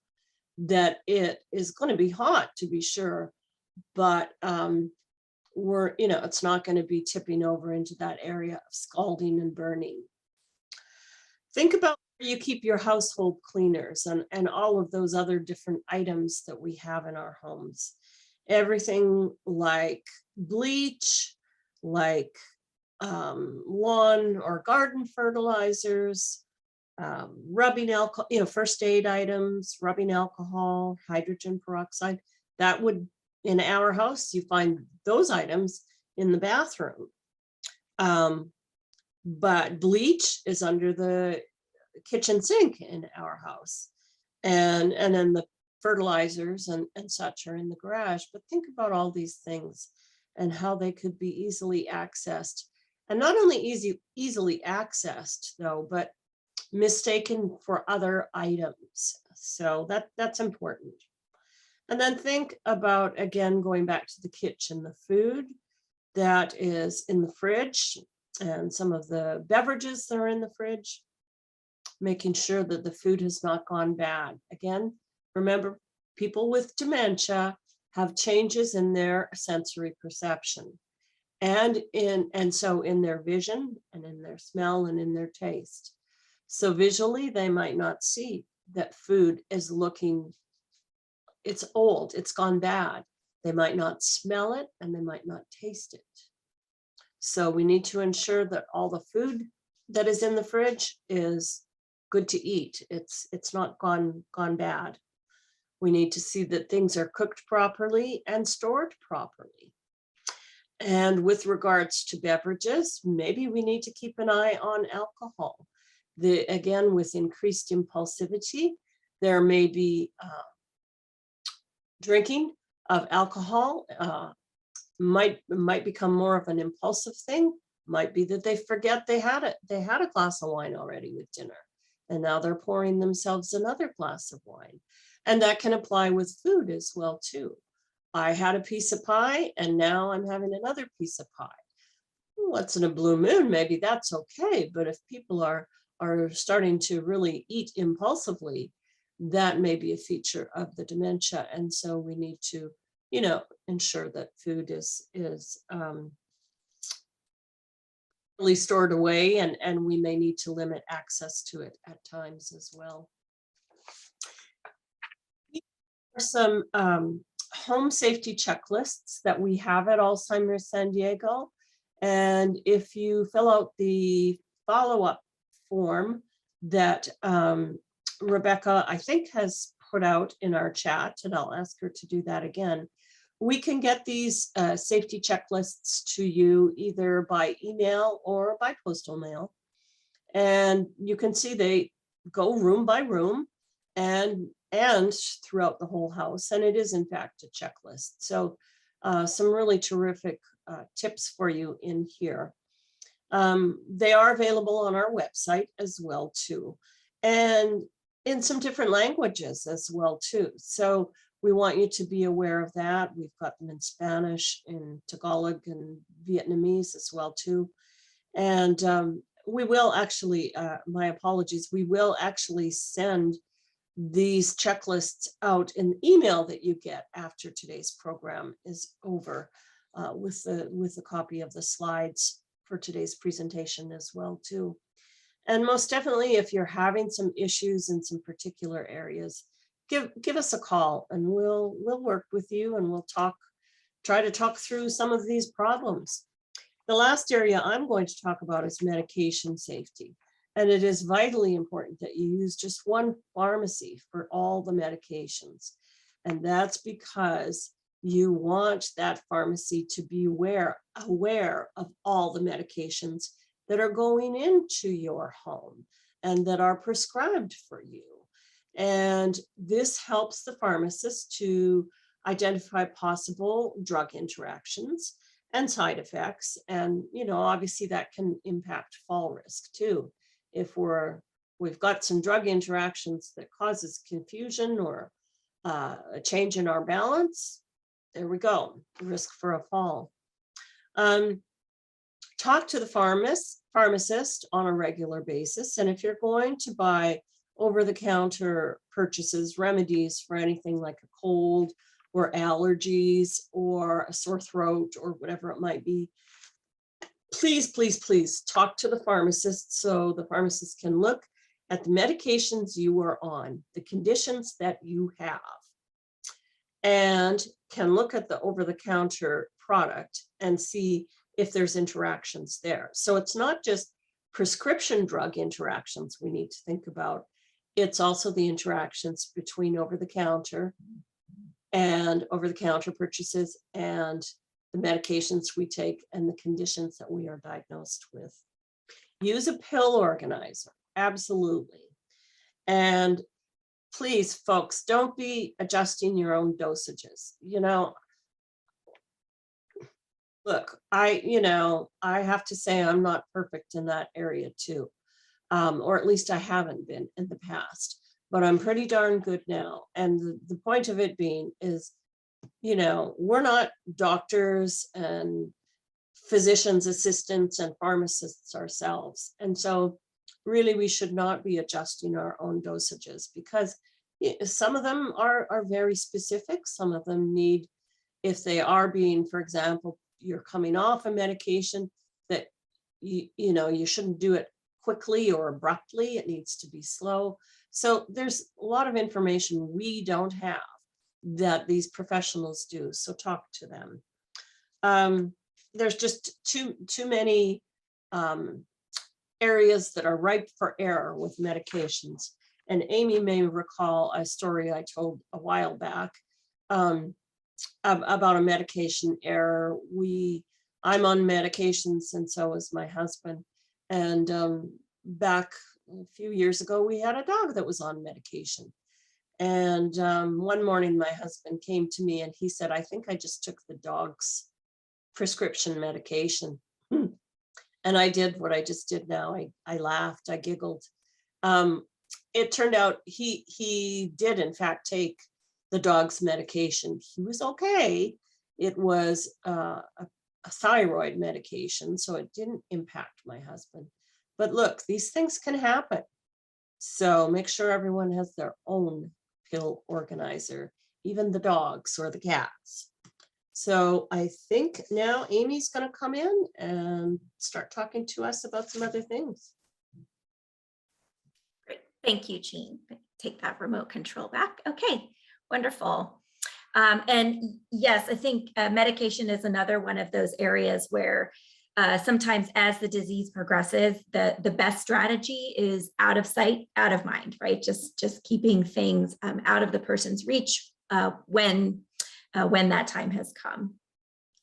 that it is going to be hot, to be sure, but it's not going to be tipping over into that area of scalding and burning. Think about where you keep your household cleaners and all of those other different items that we have in our homes. Everything like bleach, like lawn or garden fertilizers, rubbing alcohol, first aid items, rubbing alcohol, hydrogen peroxide. That would, in our house, you find those items in the bathroom. But bleach is under the kitchen sink in our house. And then the fertilizers and such are in the garage. But think about all these things and how they could be easily accessed. And not only easily accessed, though, but mistaken for other items. So that's important. And then think about, again, going back to the kitchen, the food that is in the fridge and some of the beverages that are in the fridge, making sure that the food has not gone bad. Again, remember, people with dementia have changes in their sensory perception and so in their vision and in their smell and in their taste. So visually, they might not see that food is looking, it's old, it's gone bad. They might not smell it and they might not taste it. So we need to ensure that all the food that is in the fridge is good to eat. It's not gone bad. We need to see that things are cooked properly and stored properly. And with regards to beverages, maybe we need to keep an eye on alcohol. Again, with increased impulsivity, there may be drinking of alcohol. Might become more of an impulsive thing. Might be that they forget they had a glass of wine already with dinner, and now they're pouring themselves another glass of wine. And that can apply with food as well too. I had a piece of pie and now I'm having another piece of pie. Once in a blue moon, maybe that's okay. But if people are starting to really eat impulsively, that may be a feature of the dementia. And so we need to, ensure that food is really stored away, and we may need to limit access to it at times as well. Here are some home safety checklists that we have at Alzheimer's San Diego. And if you fill out the follow-up form that Rebecca, I think, has put out in our chat, and I'll ask her to do that again, we can get these safety checklists to you either by email or by postal mail. And you can see they go room by room and throughout the whole house. And it is, in fact, a checklist. So some really terrific tips for you in here. They are available on our website as well, too, and in some different languages as well, too. So we want you to be aware of that. We've got them in Spanish, in Tagalog, and Vietnamese as well, too. And we will actually, my apologies, we will actually send these checklists out in the email that you get after today's program is over, with a copy of the slides for today's presentation as well, too. And most definitely, if you're having some issues in some particular areas, give us a call and we'll work with you, and we'll try to talk through some of these problems. The last area I'm going to talk about is medication safety. And it is vitally important that you use just one pharmacy for all the medications. And that's because you want that pharmacy to be aware of all the medications that are going into your home and that are prescribed for you. And this helps the pharmacist to identify possible drug interactions and side effects. And, obviously that can impact fall risk too. If we've got some drug interactions that causes confusion or a change in our balance, there we go, risk for a fall. Talk to the pharmacist on a regular basis. And if you're going to buy over-the-counter purchases, remedies for anything like a cold or allergies or a sore throat or whatever it might be, please, please, please talk to the pharmacist so the pharmacist can look at the medications you are on, the conditions that you have, and can look at the over-the-counter product and see if there's interactions there. So it's not just prescription drug interactions we need to think about. It's also the interactions between over-the-counter and over-the-counter purchases and the medications we take and the conditions that we are diagnosed with. Use a pill organizer, absolutely. And please, folks, don't be adjusting your own dosages. Look, I have to say I'm not perfect in that area too. Or at least I haven't been in the past, but I'm pretty darn good now. And the point of it being is, we're not doctors and physician's assistants and pharmacists ourselves. And so really we should not be adjusting our own dosages, because some of them are very specific. Some of them need, if they are being, for example, you're coming off a medication that you shouldn't do it quickly or abruptly. It needs to be slow. So there's a lot of information we don't have that these professionals do. So talk to them. There's just too many areas that are ripe for error with medications. And Amy may recall a story I told a while back about a medication error. I'm on medications and so is my husband. And back a few years ago, we had a dog that was on medication. And one morning my husband came to me and he said, I think I just took the dog's prescription medication. And I did what I just did now. I laughed, I giggled. It turned out he did in fact take the dog's medication. He was okay. It was a thyroid medication, so it didn't impact my husband. But look, these things can happen. So make sure everyone has their own pill organizer, even the dogs or the cats. So I think now Amy's going to come in and start talking to us about some other things. Great. Thank you, Jean. Take that remote control back. Okay, wonderful. And yes, I think medication is another one of those areas where sometimes as the disease progresses, the best strategy is out of sight, out of mind, right? Just keeping things out of the person's reach when that time has come.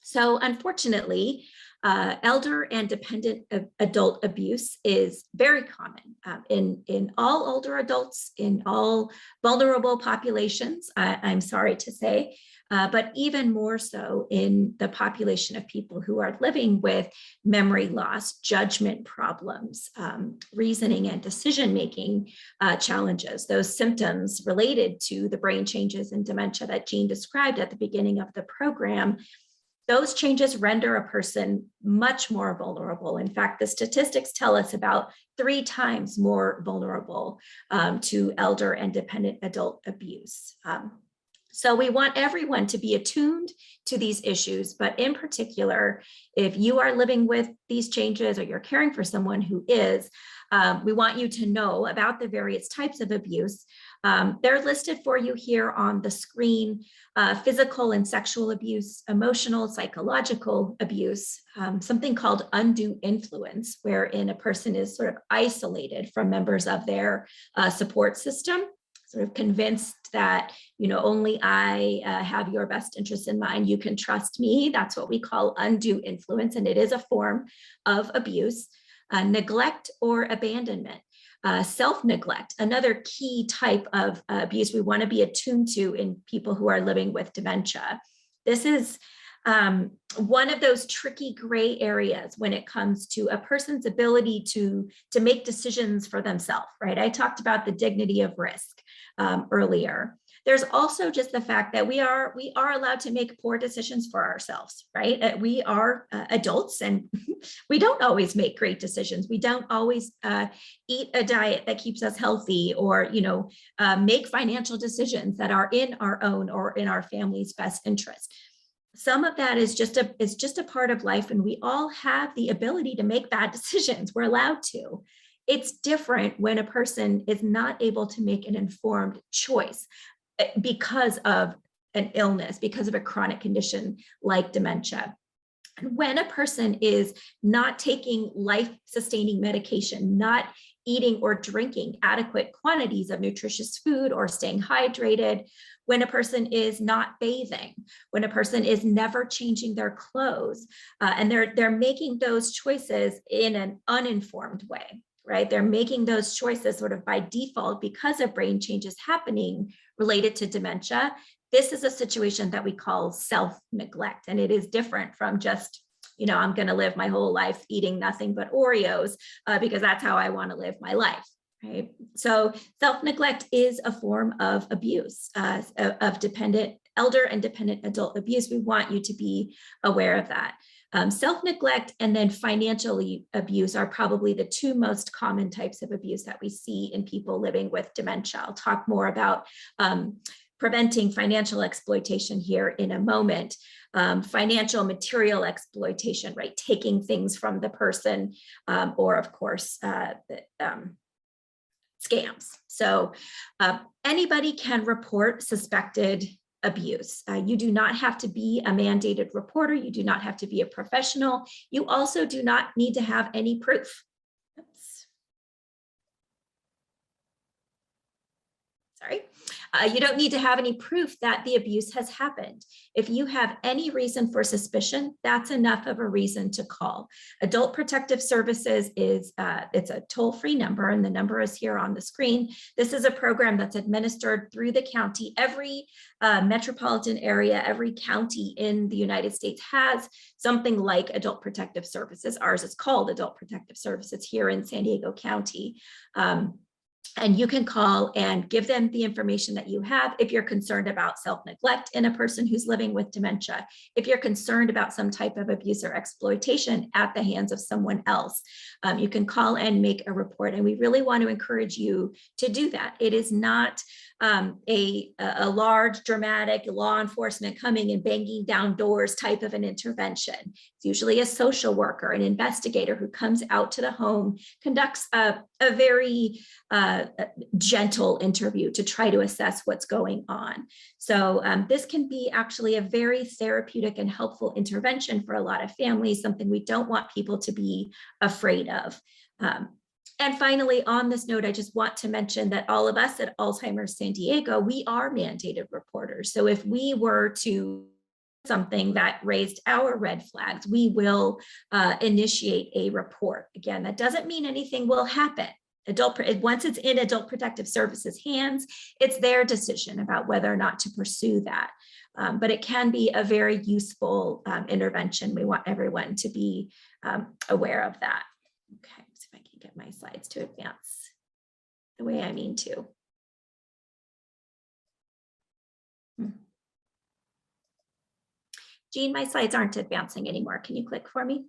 So unfortunately, elder and dependent adult abuse is very common in all older adults, in all vulnerable populations, I'm sorry to say, but even more so in the population of people who are living with memory loss, judgment problems, reasoning and decision-making challenges, those symptoms related to the brain changes and dementia that Jean described at the beginning of the program. Those changes render a person much more vulnerable. In fact, the statistics tell us about 3 times more vulnerable to elder and dependent adult abuse. So we want everyone to be attuned to these issues, but in particular, if you are living with these changes or you're caring for someone who is, we want you to know about the various types of abuse. They're listed for you here on the screen: physical and sexual abuse, emotional, psychological abuse, something called undue influence, wherein a person is sort of isolated from members of their support system, sort of convinced that, you know, only I have your best interests in mind, you can trust me. That's what we call undue influence, and it is a form of abuse. Neglect or abandonment. Self-neglect, another key type of abuse we want to be attuned to in people who are living with dementia. This is one of those tricky gray areas when it comes to a person's ability to make decisions for themselves, right? I talked about the dignity of risk earlier. There's also just the fact that we are allowed to make poor decisions for ourselves, right? We are adults and we don't always make great decisions. We don't always eat a diet that keeps us healthy, or, you know, make financial decisions that are in our own or in our family's best interest. Some of that is just a part of life, and we all have the ability to make bad decisions. We're allowed to. It's different when a person is not able to make an informed choice because of an illness, because of a chronic condition like dementia. And when a person is not taking life-sustaining medication, not eating or drinking adequate quantities of nutritious food or staying hydrated, when a person is not bathing, when a person is never changing their clothes, and they're making those choices in an uninformed way, right? They're making those choices sort of by default because of brain changes happening related to dementia. This is a situation that we call self-neglect, and it is different from just, you know, I'm going to live my whole life eating nothing but Oreos because that's how I want to live my life, right? So self-neglect is a form of abuse, of dependent, elder and dependent adult abuse. We want you to be aware of that. Self-neglect and then financial abuse are probably the 2 most common types of abuse that we see in people living with dementia. I'll talk more about preventing financial exploitation here in a moment. Financial material exploitation, right? Taking things from the person, or of course, scams. So anybody can report suspected abuse. You do not have to be a mandated reporter. You do not have to be a professional. You also do not need to have any proof. Oops. You don't need to have any proof that the abuse has happened. If you have any reason for suspicion, that's enough of a reason to call. Adult Protective Services is it's a toll-free number, and the number is here on the screen. This is a program that's administered through the county. Every metropolitan area, every county in the United States has something like Adult Protective Services. Ours is called Adult Protective Services here in San Diego County. And you can call and give them the information that you have if you're concerned about self-neglect in a person who's living with dementia, if you're concerned about some type of abuse or exploitation at the hands of someone else. You can call and make a report, and we really want to encourage you to do that. It is not a large, dramatic law enforcement coming and banging down doors type of an intervention. It's usually a social worker, an investigator who comes out to the home, conducts a very gentle interview to try to assess what's going on. So this can be actually a very therapeutic and helpful intervention for a lot of families, something we don't want people to be afraid of. And finally, on this note, I just want to mention that all of us at Alzheimer's San Diego, we are mandated reporters. So if we were to something that raised our red flags, we will initiate a report. Again, that doesn't mean anything will happen. Once it's in Adult Protective Services hands, it's their decision about whether or not to pursue that. But it can be a very useful intervention. We want everyone to be aware of that. Okay, so if I can get my slides to advance the way I mean to. Jean, my slides aren't advancing anymore. Can you click for me?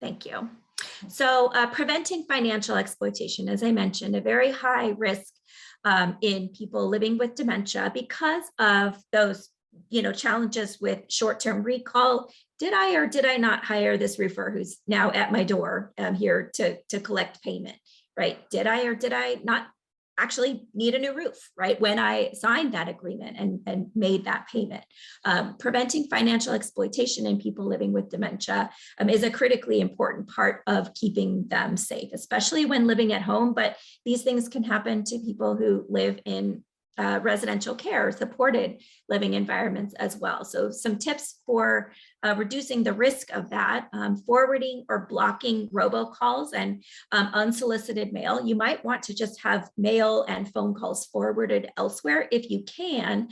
Thank you. So preventing financial exploitation, as I mentioned, a very high risk in people living with dementia because of those challenges with short-term recall. Did I or did I not hire this roofer who's now at my door here to collect payment, right? Did I or did I not actually need a new roof, right? When I signed that agreement and made that payment. Preventing financial exploitation in people living with dementia is a critically important part of keeping them safe, especially when living at home. But these things can happen to people who live in residential care, supported living environments as well. So some tips for reducing the risk of that, forwarding or blocking robocalls and unsolicited mail. You might want to just have mail and phone calls forwarded elsewhere if you can,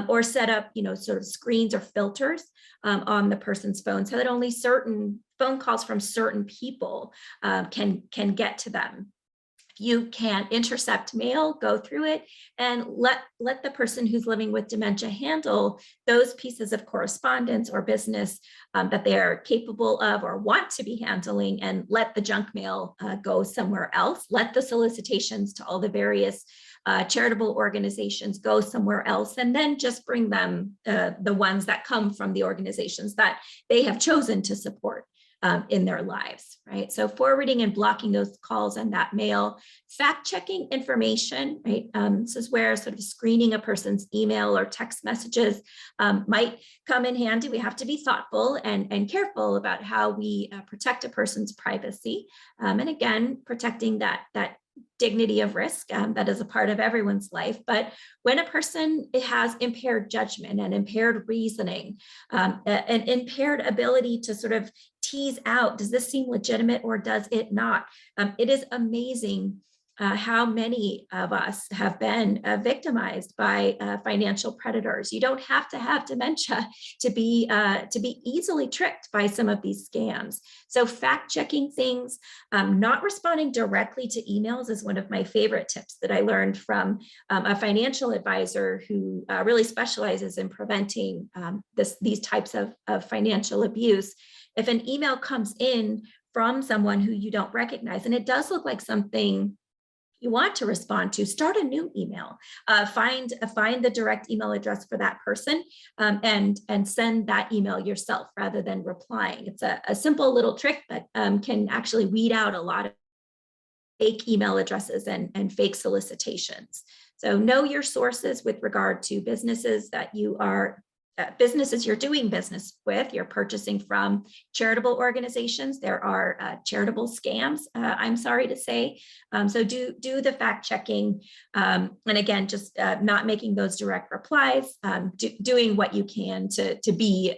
or set up, sort of screens or filters on the person's phone so that only certain phone calls from certain people can get to them. You can intercept mail, go through it, and let the person who's living with dementia handle those pieces of correspondence or business that they are capable of or want to be handling, and let the junk mail go somewhere else. Let the solicitations to all the various charitable organizations go somewhere else, and then just bring them the ones that come from the organizations that they have chosen to support in their lives, right? So forwarding and blocking those calls and that mail, fact-checking information, right? This is where sort of screening a person's email or text messages might come in handy. We have to be thoughtful and careful about how we protect a person's privacy. And again, protecting that dignity of risk that is a part of everyone's life. But when a person has impaired judgment and impaired reasoning, an impaired ability to sort of tease out, does this seem legitimate or does it not? It is amazing how many of us have been victimized by financial predators. You don't have to have dementia to be easily tricked by some of these scams. So fact-checking things, not responding directly to emails is one of my favorite tips that I learned from a financial advisor who really specializes in preventing these types of financial abuse. If an email comes in from someone who you don't recognize, and it does look like something you want to respond to, start a new email, find the direct email address for that person and send that email yourself rather than replying. It's a simple little trick that can actually weed out a lot of fake email addresses and fake solicitations. So know your sources with regard to businesses that you are businesses you're doing business with. You're purchasing from charitable organizations. There are charitable scams, I'm sorry to say. So do the fact checking. And again, just not making those direct replies, doing what you can to be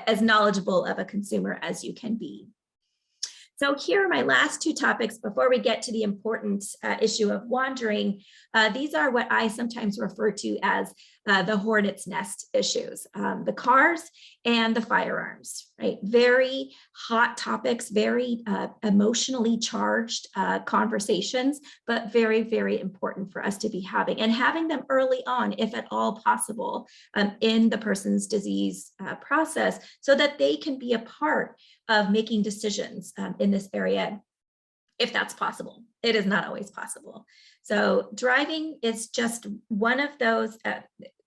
as knowledgeable of a consumer as you can be. So here are my last two topics before we get to the important issue of wandering. These are what I sometimes refer to as the hornet's nest issues, the cars and the firearms, right? Very hot topics, very emotionally charged conversations, but very, very important for us to be having and having them early on, if at all possible, in the person's disease process so that they can be a part of making decisions in this area, if that's possible. It is not always possible. So driving is just one of those.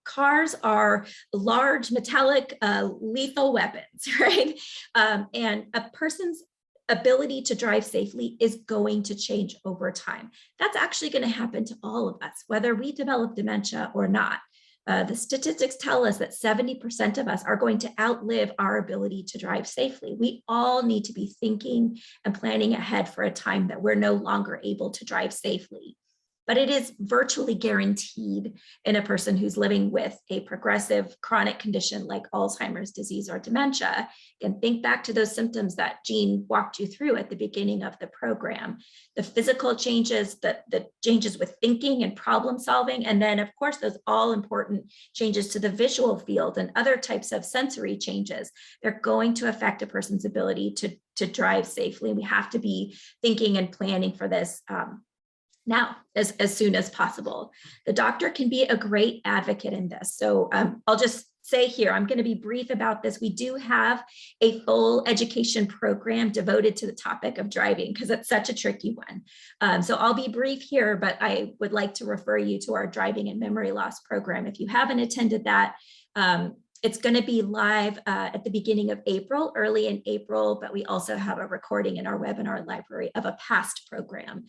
Cars are large, metallic, lethal weapons, right? And a person's ability to drive safely is going to change over time. That's actually going to happen to all of us, whether we develop dementia or not. The statistics tell us that 70% of us are going to outlive our ability to drive safely. We all need to be thinking and planning ahead for a time that we're no longer able to drive safely. But it is virtually guaranteed in a person who's living with a progressive chronic condition like Alzheimer's disease or dementia. And think back to those symptoms that Jean walked you through at the beginning of the program. The physical changes, the changes with thinking and problem solving, and then of course those all important changes to the visual field and other types of sensory changes. They're going to affect a person's ability to drive safely. We have to be thinking and planning for this now, as soon as possible. The doctor can be a great advocate in this. So I'll just say here, I'm going to be brief about this. We do have a full education program devoted to the topic of driving because it's such a tricky one. So I'll be brief here, but I would like to refer you to our driving and memory loss program. If you haven't attended that, it's going to be live at the beginning of April, early in April, but we also have a recording in our webinar library of a past program.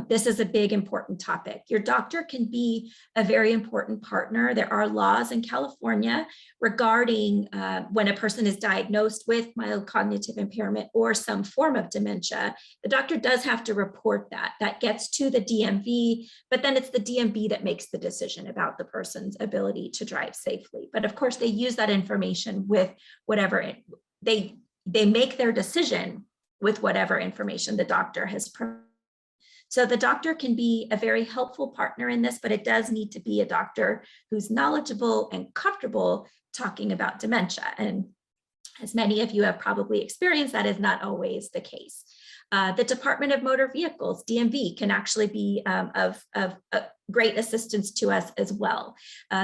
This is a big, important topic. Your doctor can be a very important partner. There are laws in California regarding when a person is diagnosed with mild cognitive impairment or some form of dementia, the doctor does have to report that. That gets to the DMV, but then it's the DMV that makes the decision about the person's ability to drive safely. But of course, they use that information with whatever they make their decision with whatever information the doctor has provided. So the doctor can be a very helpful partner in this, but it does need to be a doctor who's knowledgeable and comfortable talking about dementia. And as many of you have probably experienced, that is not always the case. The Department of Motor Vehicles, DMV, can actually be of great assistance to us as well.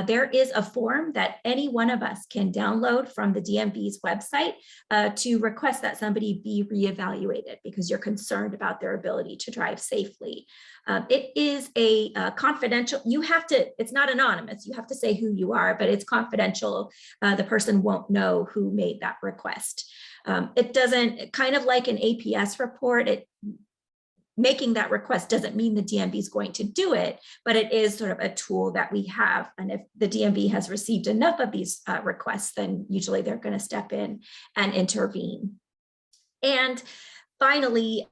There is a form that any one of us can download from the DMV's website to request that somebody be reevaluated because you're concerned about their ability to drive safely. It is a confidential, it's not anonymous, you have to say who you are, but it's confidential. The person won't know who made that request. It doesn't, kind of like an APS report, making that request doesn't mean the DMV is going to do it, but it is sort of a tool that we have. And if the DMV has received enough of these requests, then usually they're going to step in and intervene. And finally,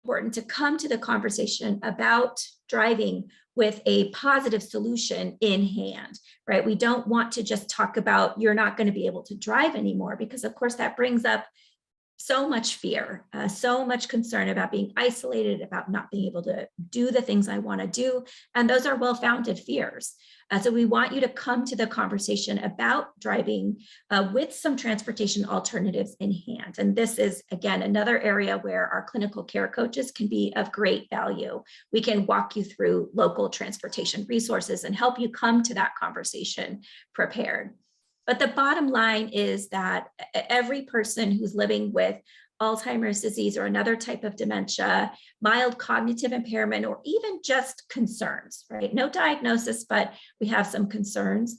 important to come to the conversation about driving with a positive solution in hand, right? We don't want to just talk about you're not going to be able to drive anymore, because of course that brings up so much fear, so much concern about being isolated, about not being able to do the things I want to do. And those are well-founded fears. So we want you to come to the conversation about driving with some transportation alternatives in hand. And this is, again, another area where our clinical care coaches can be of great value. We can walk you through local transportation resources and help you come to that conversation prepared. But the bottom line is that every person who's living with Alzheimer's disease or another type of dementia, mild cognitive impairment, or even just concerns, right? No diagnosis, but we have some concerns.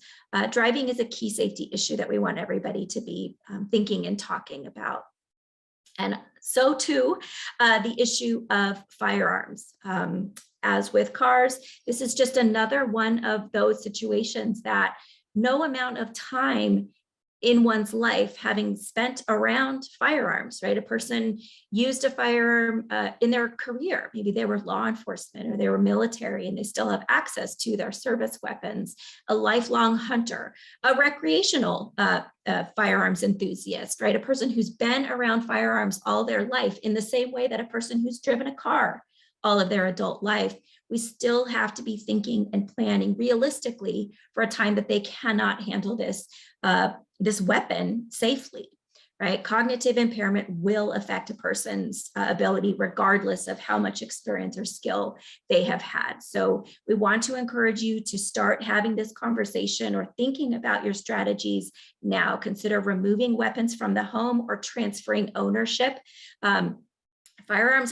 Driving is a key safety issue that we want everybody to be thinking and talking about. And so too, the issue of firearms. As with cars, this is just another one of those situations that no amount of time in one's life having spent around firearms, right? A person used a firearm in their career. Maybe they were law enforcement or they were military and they still have access to their service weapons, a lifelong hunter, a recreational firearms enthusiast, right? A person who's been around firearms all their life in the same way that a person who's driven a car all of their adult life. We still have to be thinking and planning realistically for a time that they cannot handle this weapon safely, right? Cognitive impairment will affect a person's ability regardless of how much experience or skill they have had. So we want to encourage you to start having this conversation or thinking about your strategies now. Consider removing weapons from the home or transferring ownership. Firearms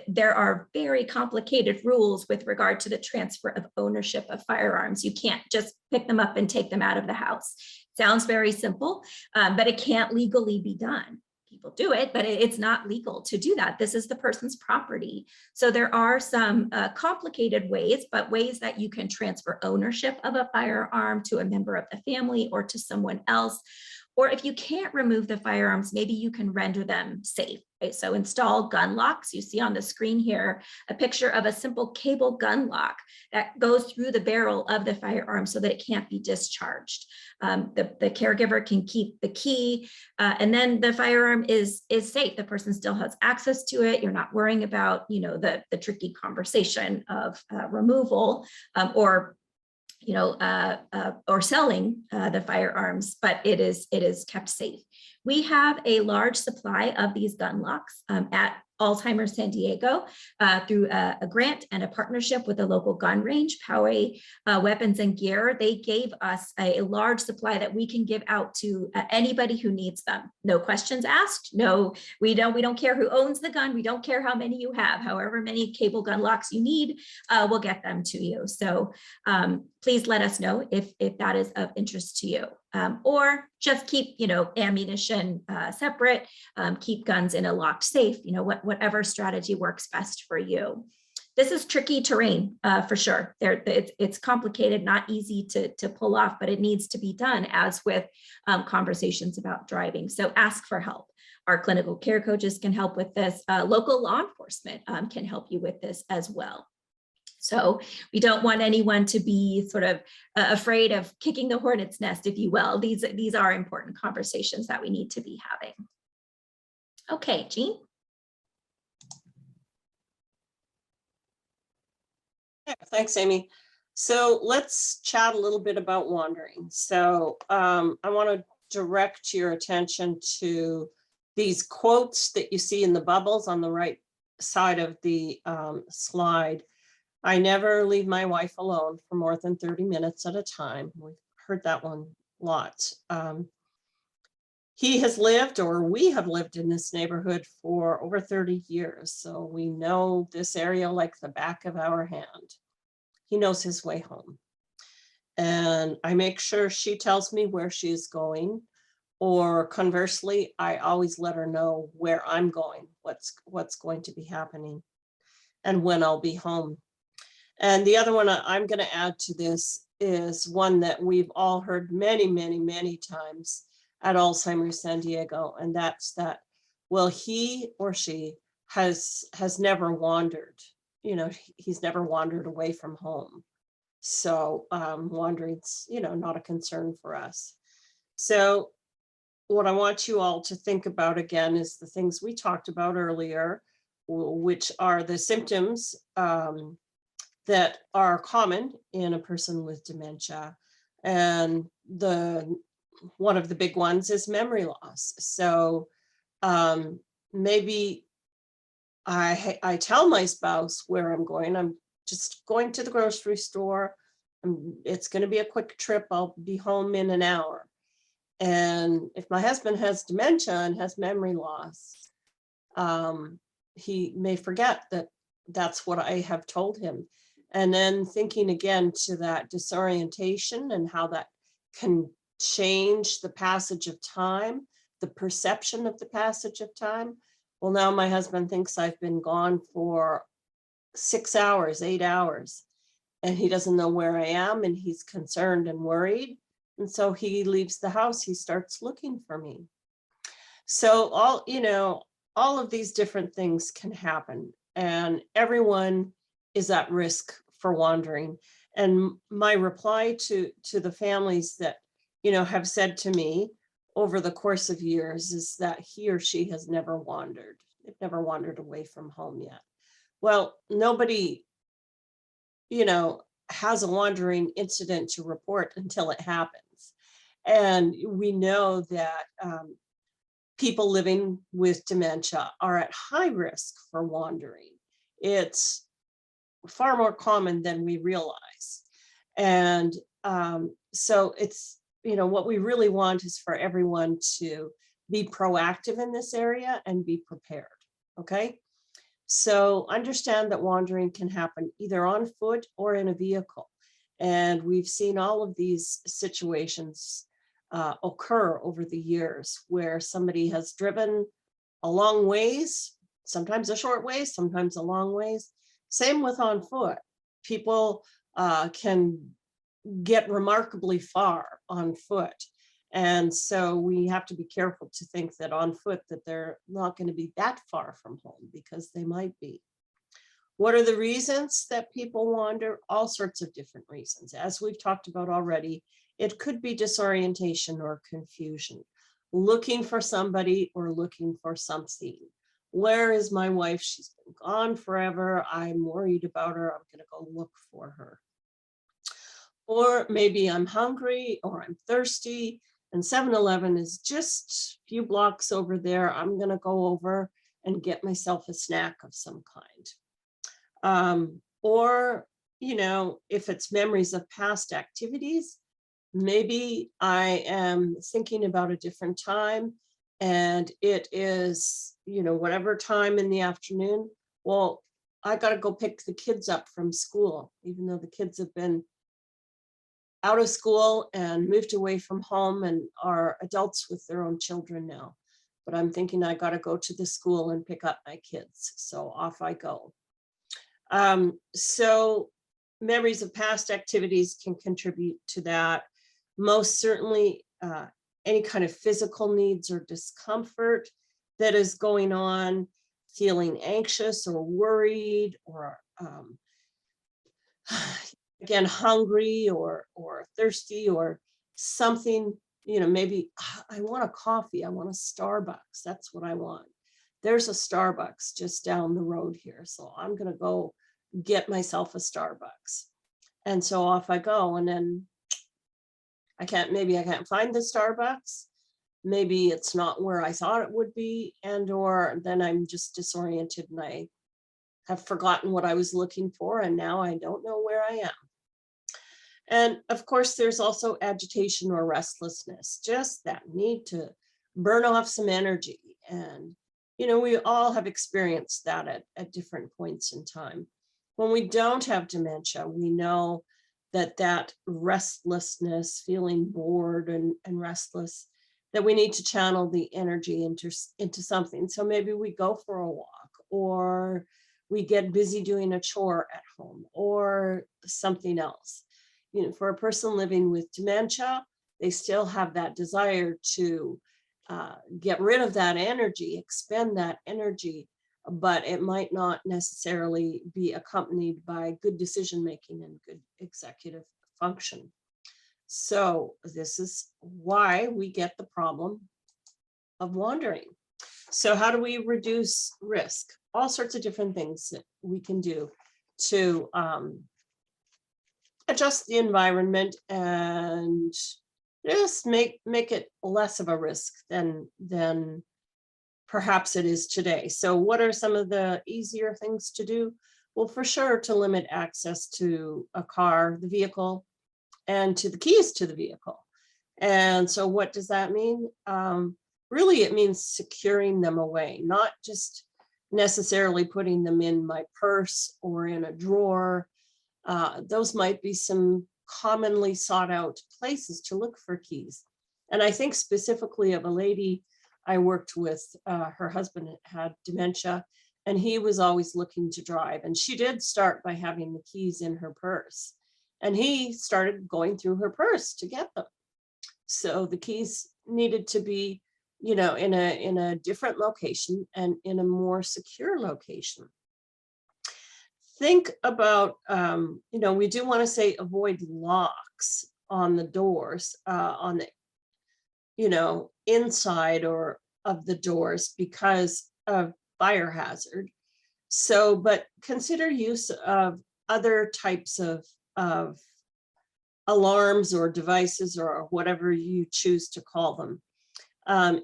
there are very complicated rules with regard to the transfer of ownership of firearms. You can't just pick them up and take them out of the house. Sounds very simple, but it can't legally be done. People do it, but it's not legal to do that. This is the person's property. So there are some complicated ways, but ways that you can transfer ownership of a firearm to a member of the family or to someone else. Or if you can't remove the firearms, maybe you can render them safe. Right? So install gun locks. You see on the screen here a picture of a simple cable gun lock that goes through the barrel of the firearm so that it can't be discharged. The caregiver can keep the key, and then the firearm is safe. The person still has access to it. You're not worrying about, the tricky conversation of removal or selling the firearms, but it is kept safe. We have a large supply of these gun locks at Alzheimer's San Diego through a grant and a partnership with a local gun range, Poway Weapons and Gear. They gave us a large supply that we can give out to anybody who needs them. No questions asked. No, we don't care who owns the gun. We don't care how many you have. However many cable gun locks you need, we'll get them to you. So please let us know if that is of interest to you. Or just keep, ammunition separate, keep guns in a locked safe, whatever strategy works best for you. This is tricky terrain for sure. It's complicated, not easy to pull off, but it needs to be done, as with conversations about driving. So ask for help. Our clinical care coaches can help with this. Local law enforcement can help you with this as well. So we don't want anyone to be sort of afraid of kicking the hornet's nest, if you will. These are important conversations that we need to be having. Okay, Jean. Yeah, thanks, Amy. So let's chat a little bit about wandering. So I want to direct your attention to these quotes that you see in the bubbles on the right side of the slide. I never leave my wife alone for more than 30 minutes at a time. We've heard that one lots. He has lived, or we have lived in this neighborhood for over 30 years. So we know this area like the back of our hand. He knows his way home. And I make sure she tells me where she's going, or conversely, I always let her know where I'm going, what's going to be happening, and when I'll be home. And the other one I'm going to add to this is one that we've all heard many, many, many times at Alzheimer's San Diego. And that's that, well, he or she has never wandered, he's never wandered away from home. So wandering's, not a concern for us. So what I want you all to think about again is the things we talked about earlier, which are the symptoms that are common in a person with dementia. And one of the big ones is memory loss. So maybe I tell my spouse where I'm going. I'm just going to the grocery store. It's going to be a quick trip. I'll be home in an hour. And if my husband has dementia and has memory loss, he may forget that that's what I have told him. And then thinking again to that disorientation and how that can change the passage of time, the perception of the passage of time. Well, now my husband thinks I've been gone for 6 hours, 8 hours, and he doesn't know where I am, and he's concerned and worried. And so he leaves the house, he starts looking for me. So all of these different things can happen, and everyone is at risk for wandering. And my reply to the families that, have said to me over the course of years is that he or she has never wandered. They've never wandered away from home yet. Well, nobody, has a wandering incident to report until it happens. And we know that people living with dementia are at high risk for wandering. It's far more common than we realize. And so it's, what we really want is for everyone to be proactive in this area and be prepared. Okay. So understand that wandering can happen either on foot or in a vehicle. And we've seen all of these situations occur over the years where somebody has driven a long ways, sometimes a short ways, sometimes a long ways. Same with on foot. People can get remarkably far on foot. And so we have to be careful to think that on foot that they're not going to be that far from home, because they might be. What are the reasons that people wander? All sorts of different reasons. As we've talked about already, it could be disorientation or confusion, looking for somebody or looking for something. Where is my wife? She's been gone forever. I'm worried about her. I'm going to go look for her. Or maybe I'm hungry or I'm thirsty, and 7-Eleven is just a few blocks over there. I'm going to go over and get myself a snack of some kind. Or, if it's memories of past activities, maybe I am thinking about a different time and it is, whatever time in the afternoon. Well, I got to go pick the kids up from school, even though the kids have been out of school and moved away from home and are adults with their own children now. But I'm thinking I got to go to the school and pick up my kids. So off I go. So memories of past activities can contribute to that. Most certainly, any kind of physical needs or discomfort that is going on, feeling anxious or worried, or again, hungry or thirsty or something, maybe I want a coffee, I want a Starbucks, that's what I want. There's a Starbucks just down the road here, so I'm going to go get myself a Starbucks. And so off I go, and then maybe I can't find the Starbucks. Maybe it's not where I thought it would be, or then I'm just disoriented and I have forgotten what I was looking for, and now I don't know where I am. And of course, there's also agitation or restlessness, just that need to burn off some energy. And, we all have experienced that at different points in time. When we don't have dementia, we know that restlessness, feeling bored and restless, that we need to channel the energy into something. So maybe we go for a walk, or we get busy doing a chore at home, or something else. For a person living with dementia, they still have that desire to get rid of that energy, expend that energy, but it might not necessarily be accompanied by good decision making and good executive function. So this is why we get the problem of wandering. So how do we reduce risk? All sorts of different things that we can do to adjust the environment and just make it less of a risk than perhaps it is today. So what are some of the easier things to do? Well, for sure, to limit access to a car, the vehicle, and to the keys to the vehicle. And so what does that mean? Really, it means securing them away, not just necessarily putting them in my purse or in a drawer. Those might be some commonly sought out places to look for keys. And I think specifically of a lady I worked with, her husband had dementia, and he was always looking to drive. And she did start by having the keys in her purse. And he started going through her purse to get them. So the keys needed to be, in a different location and in a more secure location. Think about, we do want to say avoid locks on the doors, on the, inside or of the doors because of fire hazard. So, but consider use of other types of alarms or devices or whatever you choose to call them.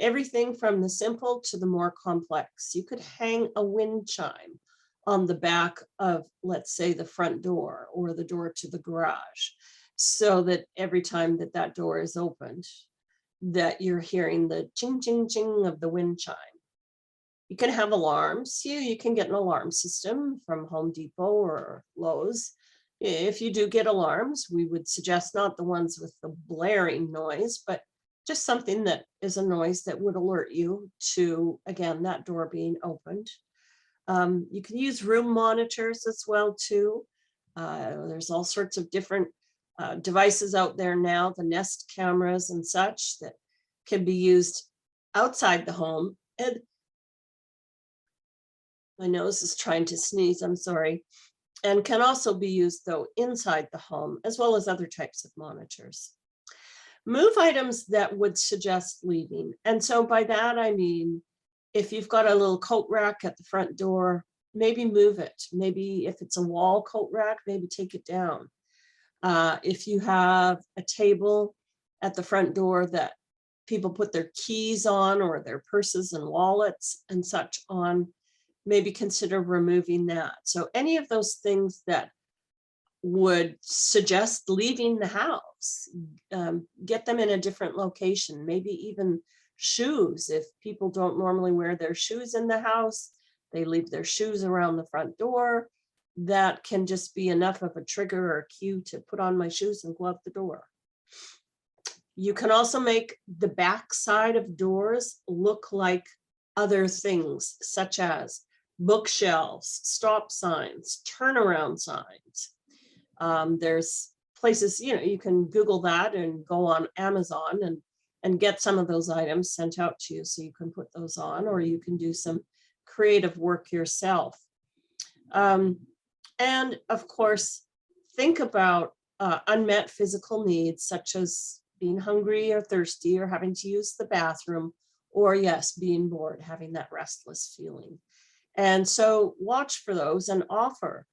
Everything from the simple to the more complex. You could hang a wind chime on the back of, let's say, the front door or the door to the garage, so that every time that that door is opened, that you're hearing the ching, ching, ching of the wind chime. You can have alarms. You can get an alarm system from Home Depot or Lowe's. If you do get alarms, we would suggest not the ones with the blaring noise, but just something that is a noise that would alert you to, again, that door being opened. You can use room monitors as well too. There's all sorts of different devices out there now, the Nest cameras and such, that can be used outside the home. And my nose is trying to sneeze, I'm sorry. And can also be used though inside the home, as well as other types of monitors. Move items that would suggest leaving. And so by that, I mean, if you've got a little coat rack at the front door, maybe move it. Maybe if it's a wall coat rack, maybe take it down. If you have a table at the front door that people put their keys on or their purses and wallets and such on, maybe consider removing that. So any of those things that would suggest leaving the house, get them in a different location, maybe even shoes. If people don't normally wear their shoes in the house, they leave their shoes around the front door. That can just be enough of a trigger or a cue to put on my shoes and go out the door. You can also make the back side of doors look like other things, such as bookshelves, stop signs, turnaround signs. There's places, you can Google that and go on Amazon and get some of those items sent out to you so you can put those on, or you can do some creative work yourself. And of course, think about unmet physical needs, such as being hungry or thirsty or having to use the bathroom, or yes, being bored, having that restless feeling. And so watch for those and offer,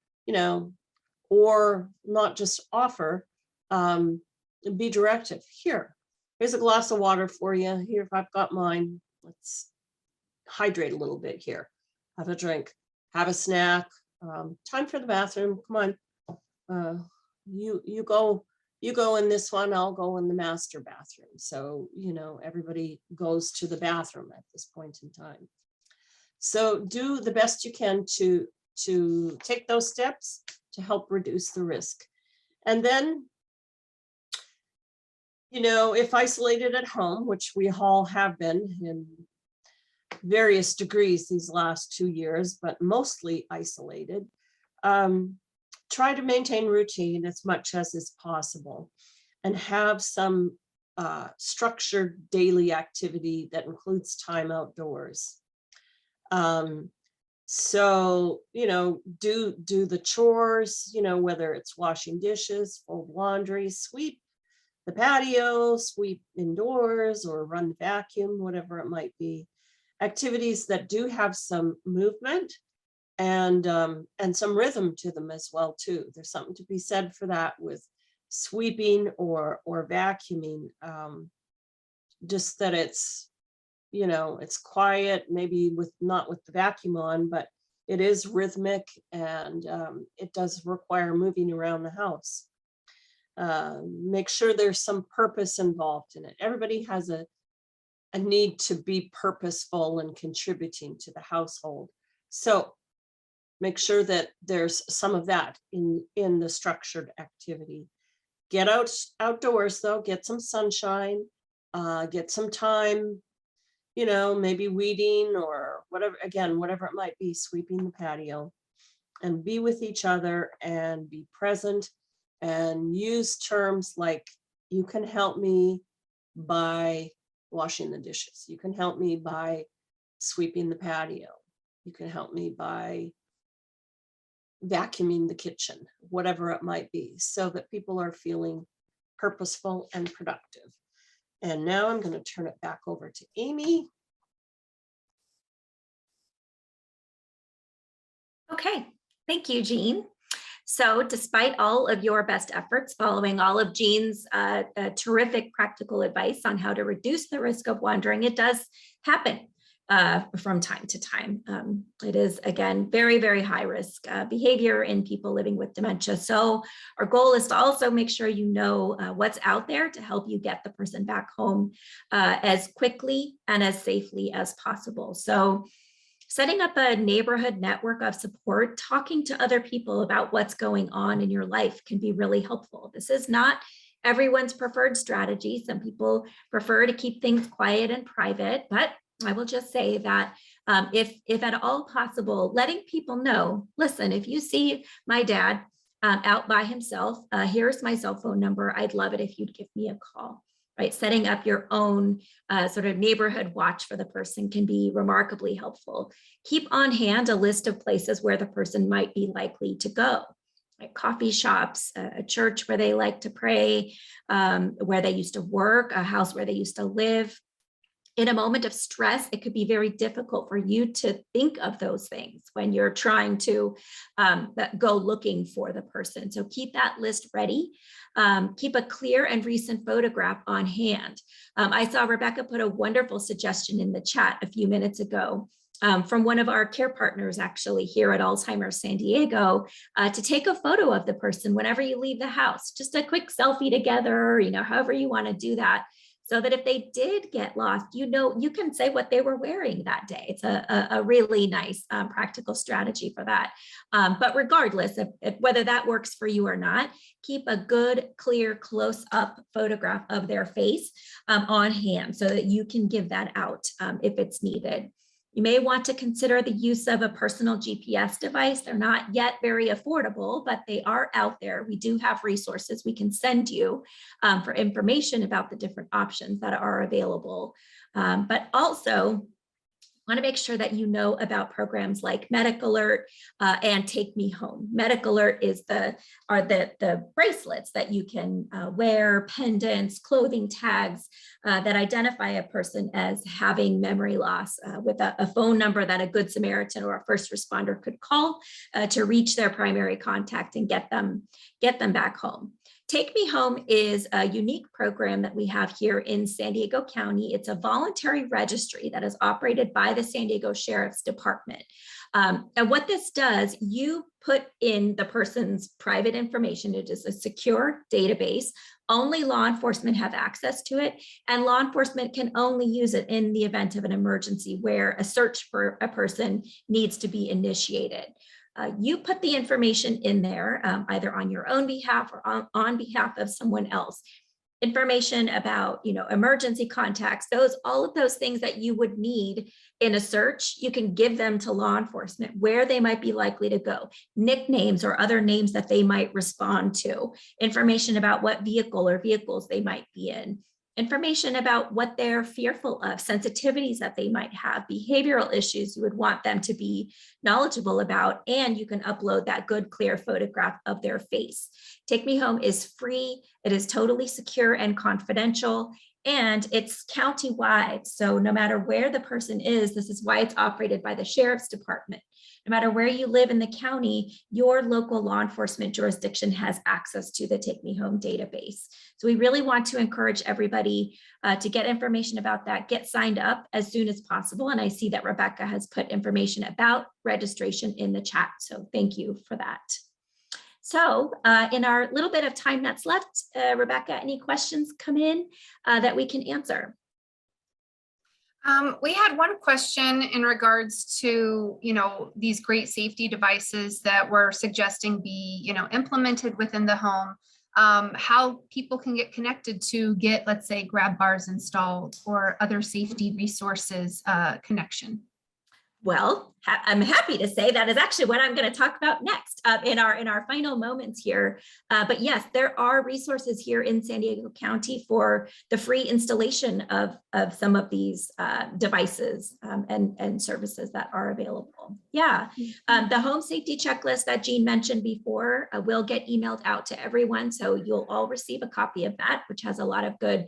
or not just offer, be directive. Here's a glass of water for you. Here, if I've got mine, let's hydrate a little bit here. Have a drink, have a snack, time for the bathroom. Come on, you go in this one, I'll go in the master bathroom. So, everybody goes to the bathroom at this point in time. So do the best you can to take those steps to help reduce the risk. And then, if isolated at home, which we all have been in various degrees these last 2 years, but mostly isolated, try to maintain routine as much as is possible and have some structured daily activity that includes time outdoors. So, do the chores, whether it's washing dishes, fold laundry, sweep the patio, sweep indoors, or run the vacuum, whatever it might be. Activities that do have some movement and some rhythm to them as well too. There's something to be said for that with sweeping or vacuuming, just that it's it's quiet, maybe not with the vacuum on, but it is rhythmic, and it does require moving around the house. Make sure there's some purpose involved in it. Everybody has a need to be purposeful and contributing to the household. So make sure that there's some of that in the structured activity. Get outdoors though, get some sunshine, get some time, maybe weeding or whatever it might be, sweeping the patio, and be with each other and be present and use terms like, you can help me, by washing the dishes. You can help me by sweeping the patio. You can help me by vacuuming the kitchen, whatever it might be, so that people are feeling purposeful and productive. And now I'm going to turn it back over to Amy. Okay, thank you, Jean. So despite all of your best efforts, following all of Jean's terrific practical advice on how to reduce the risk of wandering, it does happen from time to time. It is, again, very, very high risk behavior in people living with dementia. So our goal is to also make sure you know what's out there to help you get the person back home as quickly and as safely as possible. So setting up a neighborhood network of support, talking to other people about what's going on in your life can be really helpful. This is not everyone's preferred strategy. Some people prefer to keep things quiet and private, but I will just say that if at all possible, letting people know, listen, if you see my dad out by himself, here's my cell phone number. I'd love it if you'd give me a call. Right, setting up your own sort of neighborhood watch for the person can be remarkably helpful. Keep on hand a list of places where the person might be likely to go, like coffee shops, a church where they like to pray, where they used to work, a house where they used to live. In a moment of stress, it could be very difficult for you to think of those things when you're trying to go looking for the person. So keep that list ready. Keep a clear and recent photograph on hand. I saw Rebecca put a wonderful suggestion in the chat a few minutes ago from one of our care partners actually here at Alzheimer's San Diego to take a photo of the person whenever you leave the house, just a quick selfie together, however you want to do that. So that if they did get lost, you can say what they were wearing that day. It's a really nice practical strategy for that. But regardless of whether that works for you or not, keep a good, clear, close-up photograph of their face on hand so that you can give that out if it's needed. You may want to consider the use of a personal GPS device. They're not yet very affordable, but they are out there. We do have resources we can send you for information about the different options that are available. But also, want to make sure that you know about programs like Medic Alert and Take Me Home. Medic Alert are the bracelets that you can wear, pendants, clothing tags that identify a person as having memory loss with a phone number that a Good Samaritan or a first responder could call to reach their primary contact and get them back home. Take Me Home is a unique program that we have here in San Diego County. It's a voluntary registry that is operated by the San Diego Sheriff's Department. And what this does, you put in the person's private information. It is a secure database. Only law enforcement have access to it, and law enforcement can only use it in the event of an emergency where a search for a person needs to be initiated. You put the information in there either on your own behalf or on behalf of someone else. Information about, emergency contacts, all of those things that you would need in a search, you can give them to law enforcement where they might be likely to go, nicknames or other names that they might respond to, information about what vehicle or vehicles they might be in, information about what they're fearful of, sensitivities that they might have, behavioral issues you would want them to be knowledgeable about, and you can upload that good, clear photograph of their face. Take Me Home is free. It is totally secure and confidential, and it's county-wide. So no matter where the person is, this is why it's operated by the Sheriff's Department. No matter where you live in the county, your local law enforcement jurisdiction has access to the Take Me Home database. So we really want to encourage everybody to get information about that, get signed up as soon as possible. And I see that Rebecca has put information about registration in the chat. So thank you for that. So in our little bit of time that's left, Rebecca, any questions come in that we can answer? We had one question in regards to, these great safety devices that we're suggesting be, implemented within the home, how people can get connected to get, let's say, grab bars installed or other safety resources connection. Well, I'm happy to say that is actually what I'm going to talk about next in our final moments here. But yes, there are resources here in San Diego County for the free installation of some of these devices and services that are available. Yeah, the home safety checklist that Jean mentioned before will get emailed out to everyone. So you'll all receive a copy of that, which has a lot of good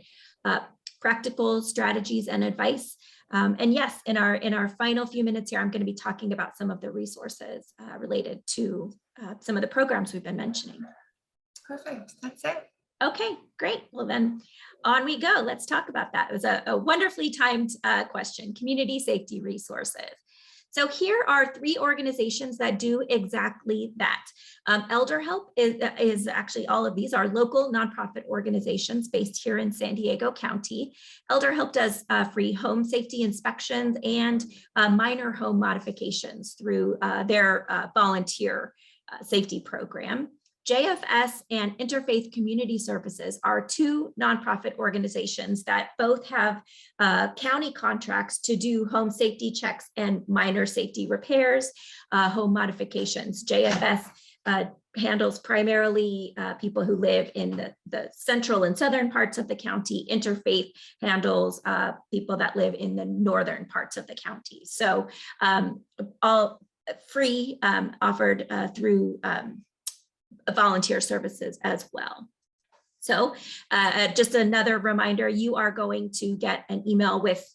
practical strategies and advice. And yes, in our final few minutes here, I'm going to be talking about some of the resources related to some of the programs we've been mentioning. Perfect. That's it. Okay, great. Well, then on we go. Let's talk about that. It was a wonderfully timed question, community safety resources. So here are 3 organizations that do exactly that. Elder Help is actually, all of these are local nonprofit organizations based here in San Diego County. Elder Help does free home safety inspections and minor home modifications through their volunteer safety program. JFS and Interfaith Community Services are 2 nonprofit organizations that both have county contracts to do home safety checks and minor safety repairs, home modifications. JFS handles primarily people who live in the central and southern parts of the county. Interfaith handles people that live in the northern parts of the county. So all free, offered through volunteer services as well. So just another reminder, you are going to get an email with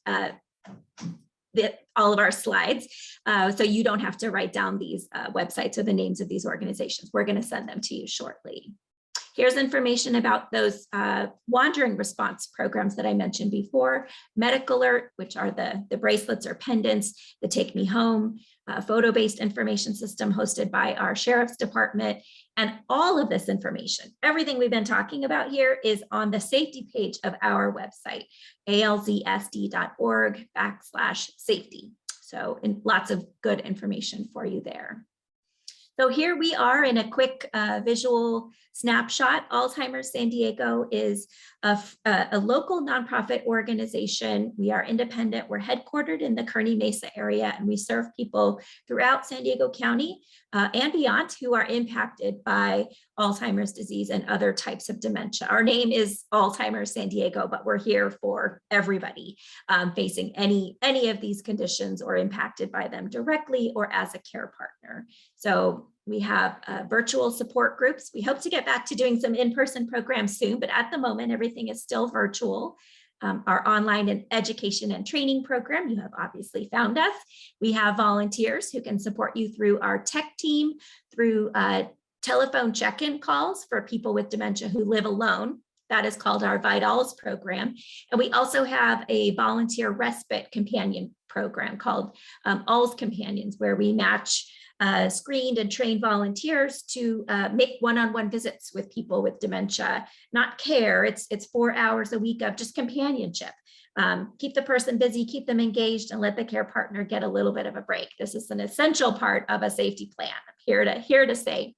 all of our slides. So you don't have to write down these websites or the names of these organizations. We're going to send them to you shortly. Here's information about those wandering response programs that I mentioned before. Medic Alert, which are the bracelets or pendants, the Take Me Home, photo-based information system hosted by our Sheriff's Department. And all of this information, everything we've been talking about here, is on the safety page of our website, alzsd.org/safety. So lots of good information for you there. So here we are in a quick visual snapshot. Alzheimer's San Diego is a local nonprofit organization. We are independent. We're headquartered in the Kearny Mesa area, and we serve people throughout San Diego County and beyond who are impacted by Alzheimer's disease and other types of dementia. Our name is Alzheimer's San Diego, but we're here for everybody facing any of these conditions or impacted by them directly or as a care partner. So we have virtual support groups. We hope to get back to doing some in-person programs soon, but at the moment, everything is still virtual. Our online and education and training program, you have obviously found us. We have volunteers who can support you through our tech team, through telephone check-in calls for people with dementia who live alone. That is called our Vitals program. And we also have a volunteer respite companion program called Alz Companions, where we match screened and trained volunteers to make one-on-one visits with people with dementia, not care. It's 4 hours a week of just companionship. Keep the person busy, keep them engaged, and let the care partner get a little bit of a break. This is an essential part of a safety plan. I'm here to say.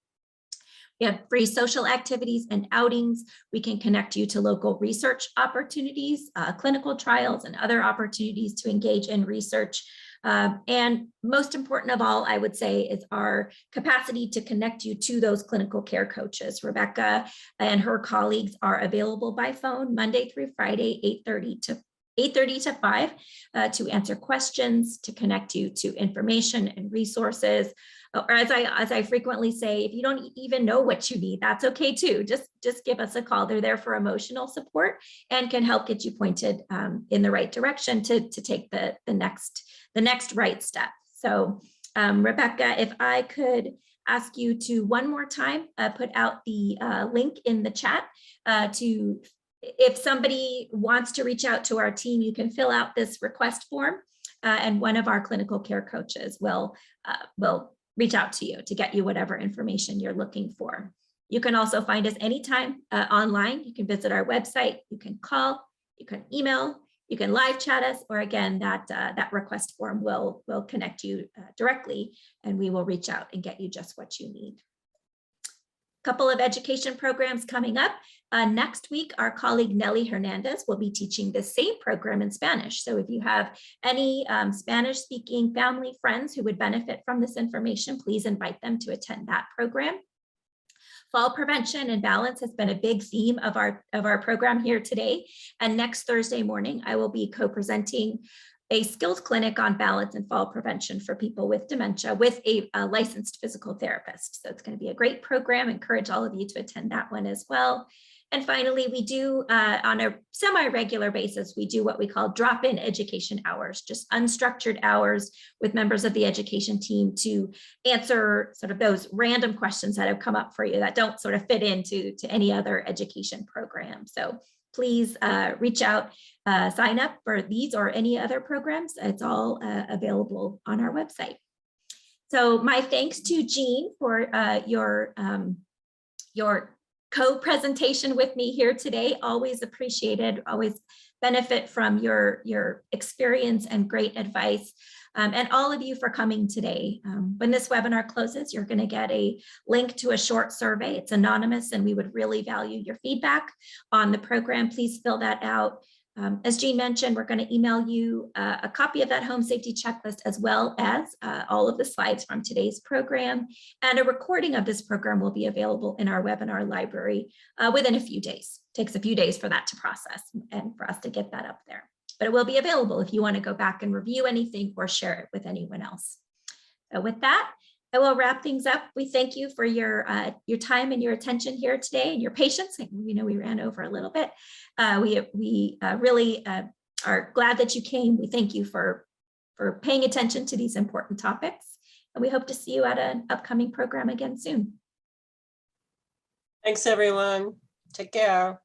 We have free social activities and outings. We can connect you to local research opportunities, clinical trials, and other opportunities to engage in research. And most important of all, I would say, is our capacity to connect you to those clinical care coaches. Rebecca and her colleagues are available by phone Monday through Friday, 8:30 to 5 to answer questions, to connect you to information and resources. Or as I frequently say, if you don't even know what you need, that's okay too. Just give us a call. They're there for emotional support and can help get you pointed in the right direction to take the next right step. So Rebecca, if I could ask you to one more time put out the link in the chat if somebody wants to reach out to our team, you can fill out this request form and one of our clinical care coaches will reach out to you to get you whatever information you're looking for. You can also find us anytime online. You can visit our website, you can call, you can email, you can live chat us, or again, that request form will connect you directly, and we will reach out and get you just what you need. A Couple of education programs coming up. Next week, our colleague Nelly Hernandez will be teaching the same program in Spanish. So if you have any Spanish-speaking family friends who would benefit from this information, please invite them to attend that program. Fall prevention and balance has been a big theme of our program here today. And next Thursday morning, I will be co-presenting a skills clinic on balance and fall prevention for people with dementia with a licensed physical therapist. So it's going to be a great program. Encourage all of you to attend that one as well. And finally, we do on a semi-regular basis, we do what we call drop-in education hours, just unstructured hours with members of the education team to answer sort of those random questions that have come up for you that don't sort of fit into any other education program. So please reach out, sign up for these or any other programs. It's all available on our website. So my thanks to Jean for your co-presentation with me here today. Always appreciated, always benefit from your experience and great advice. And all of you for coming today. When this webinar closes, you're going to get a link to a short survey. It's anonymous, and we would really value your feedback on the program. Please fill that out. As Jean mentioned, we're going to email you a copy of that home safety checklist, as well as all of the slides from today's program. And a recording of this program will be available in our webinar library within a few days. It takes a few days for that to process and for us to get that up there. But it will be available if you want to go back and review anything or share it with anyone else. So with that, I will wrap things up. We thank you for your time and your attention here today and your patience. We know we ran over a little bit. We really are glad that you came. We thank you for paying attention to these important topics. And we hope to see you at an upcoming program again soon. Thanks, everyone. Take care.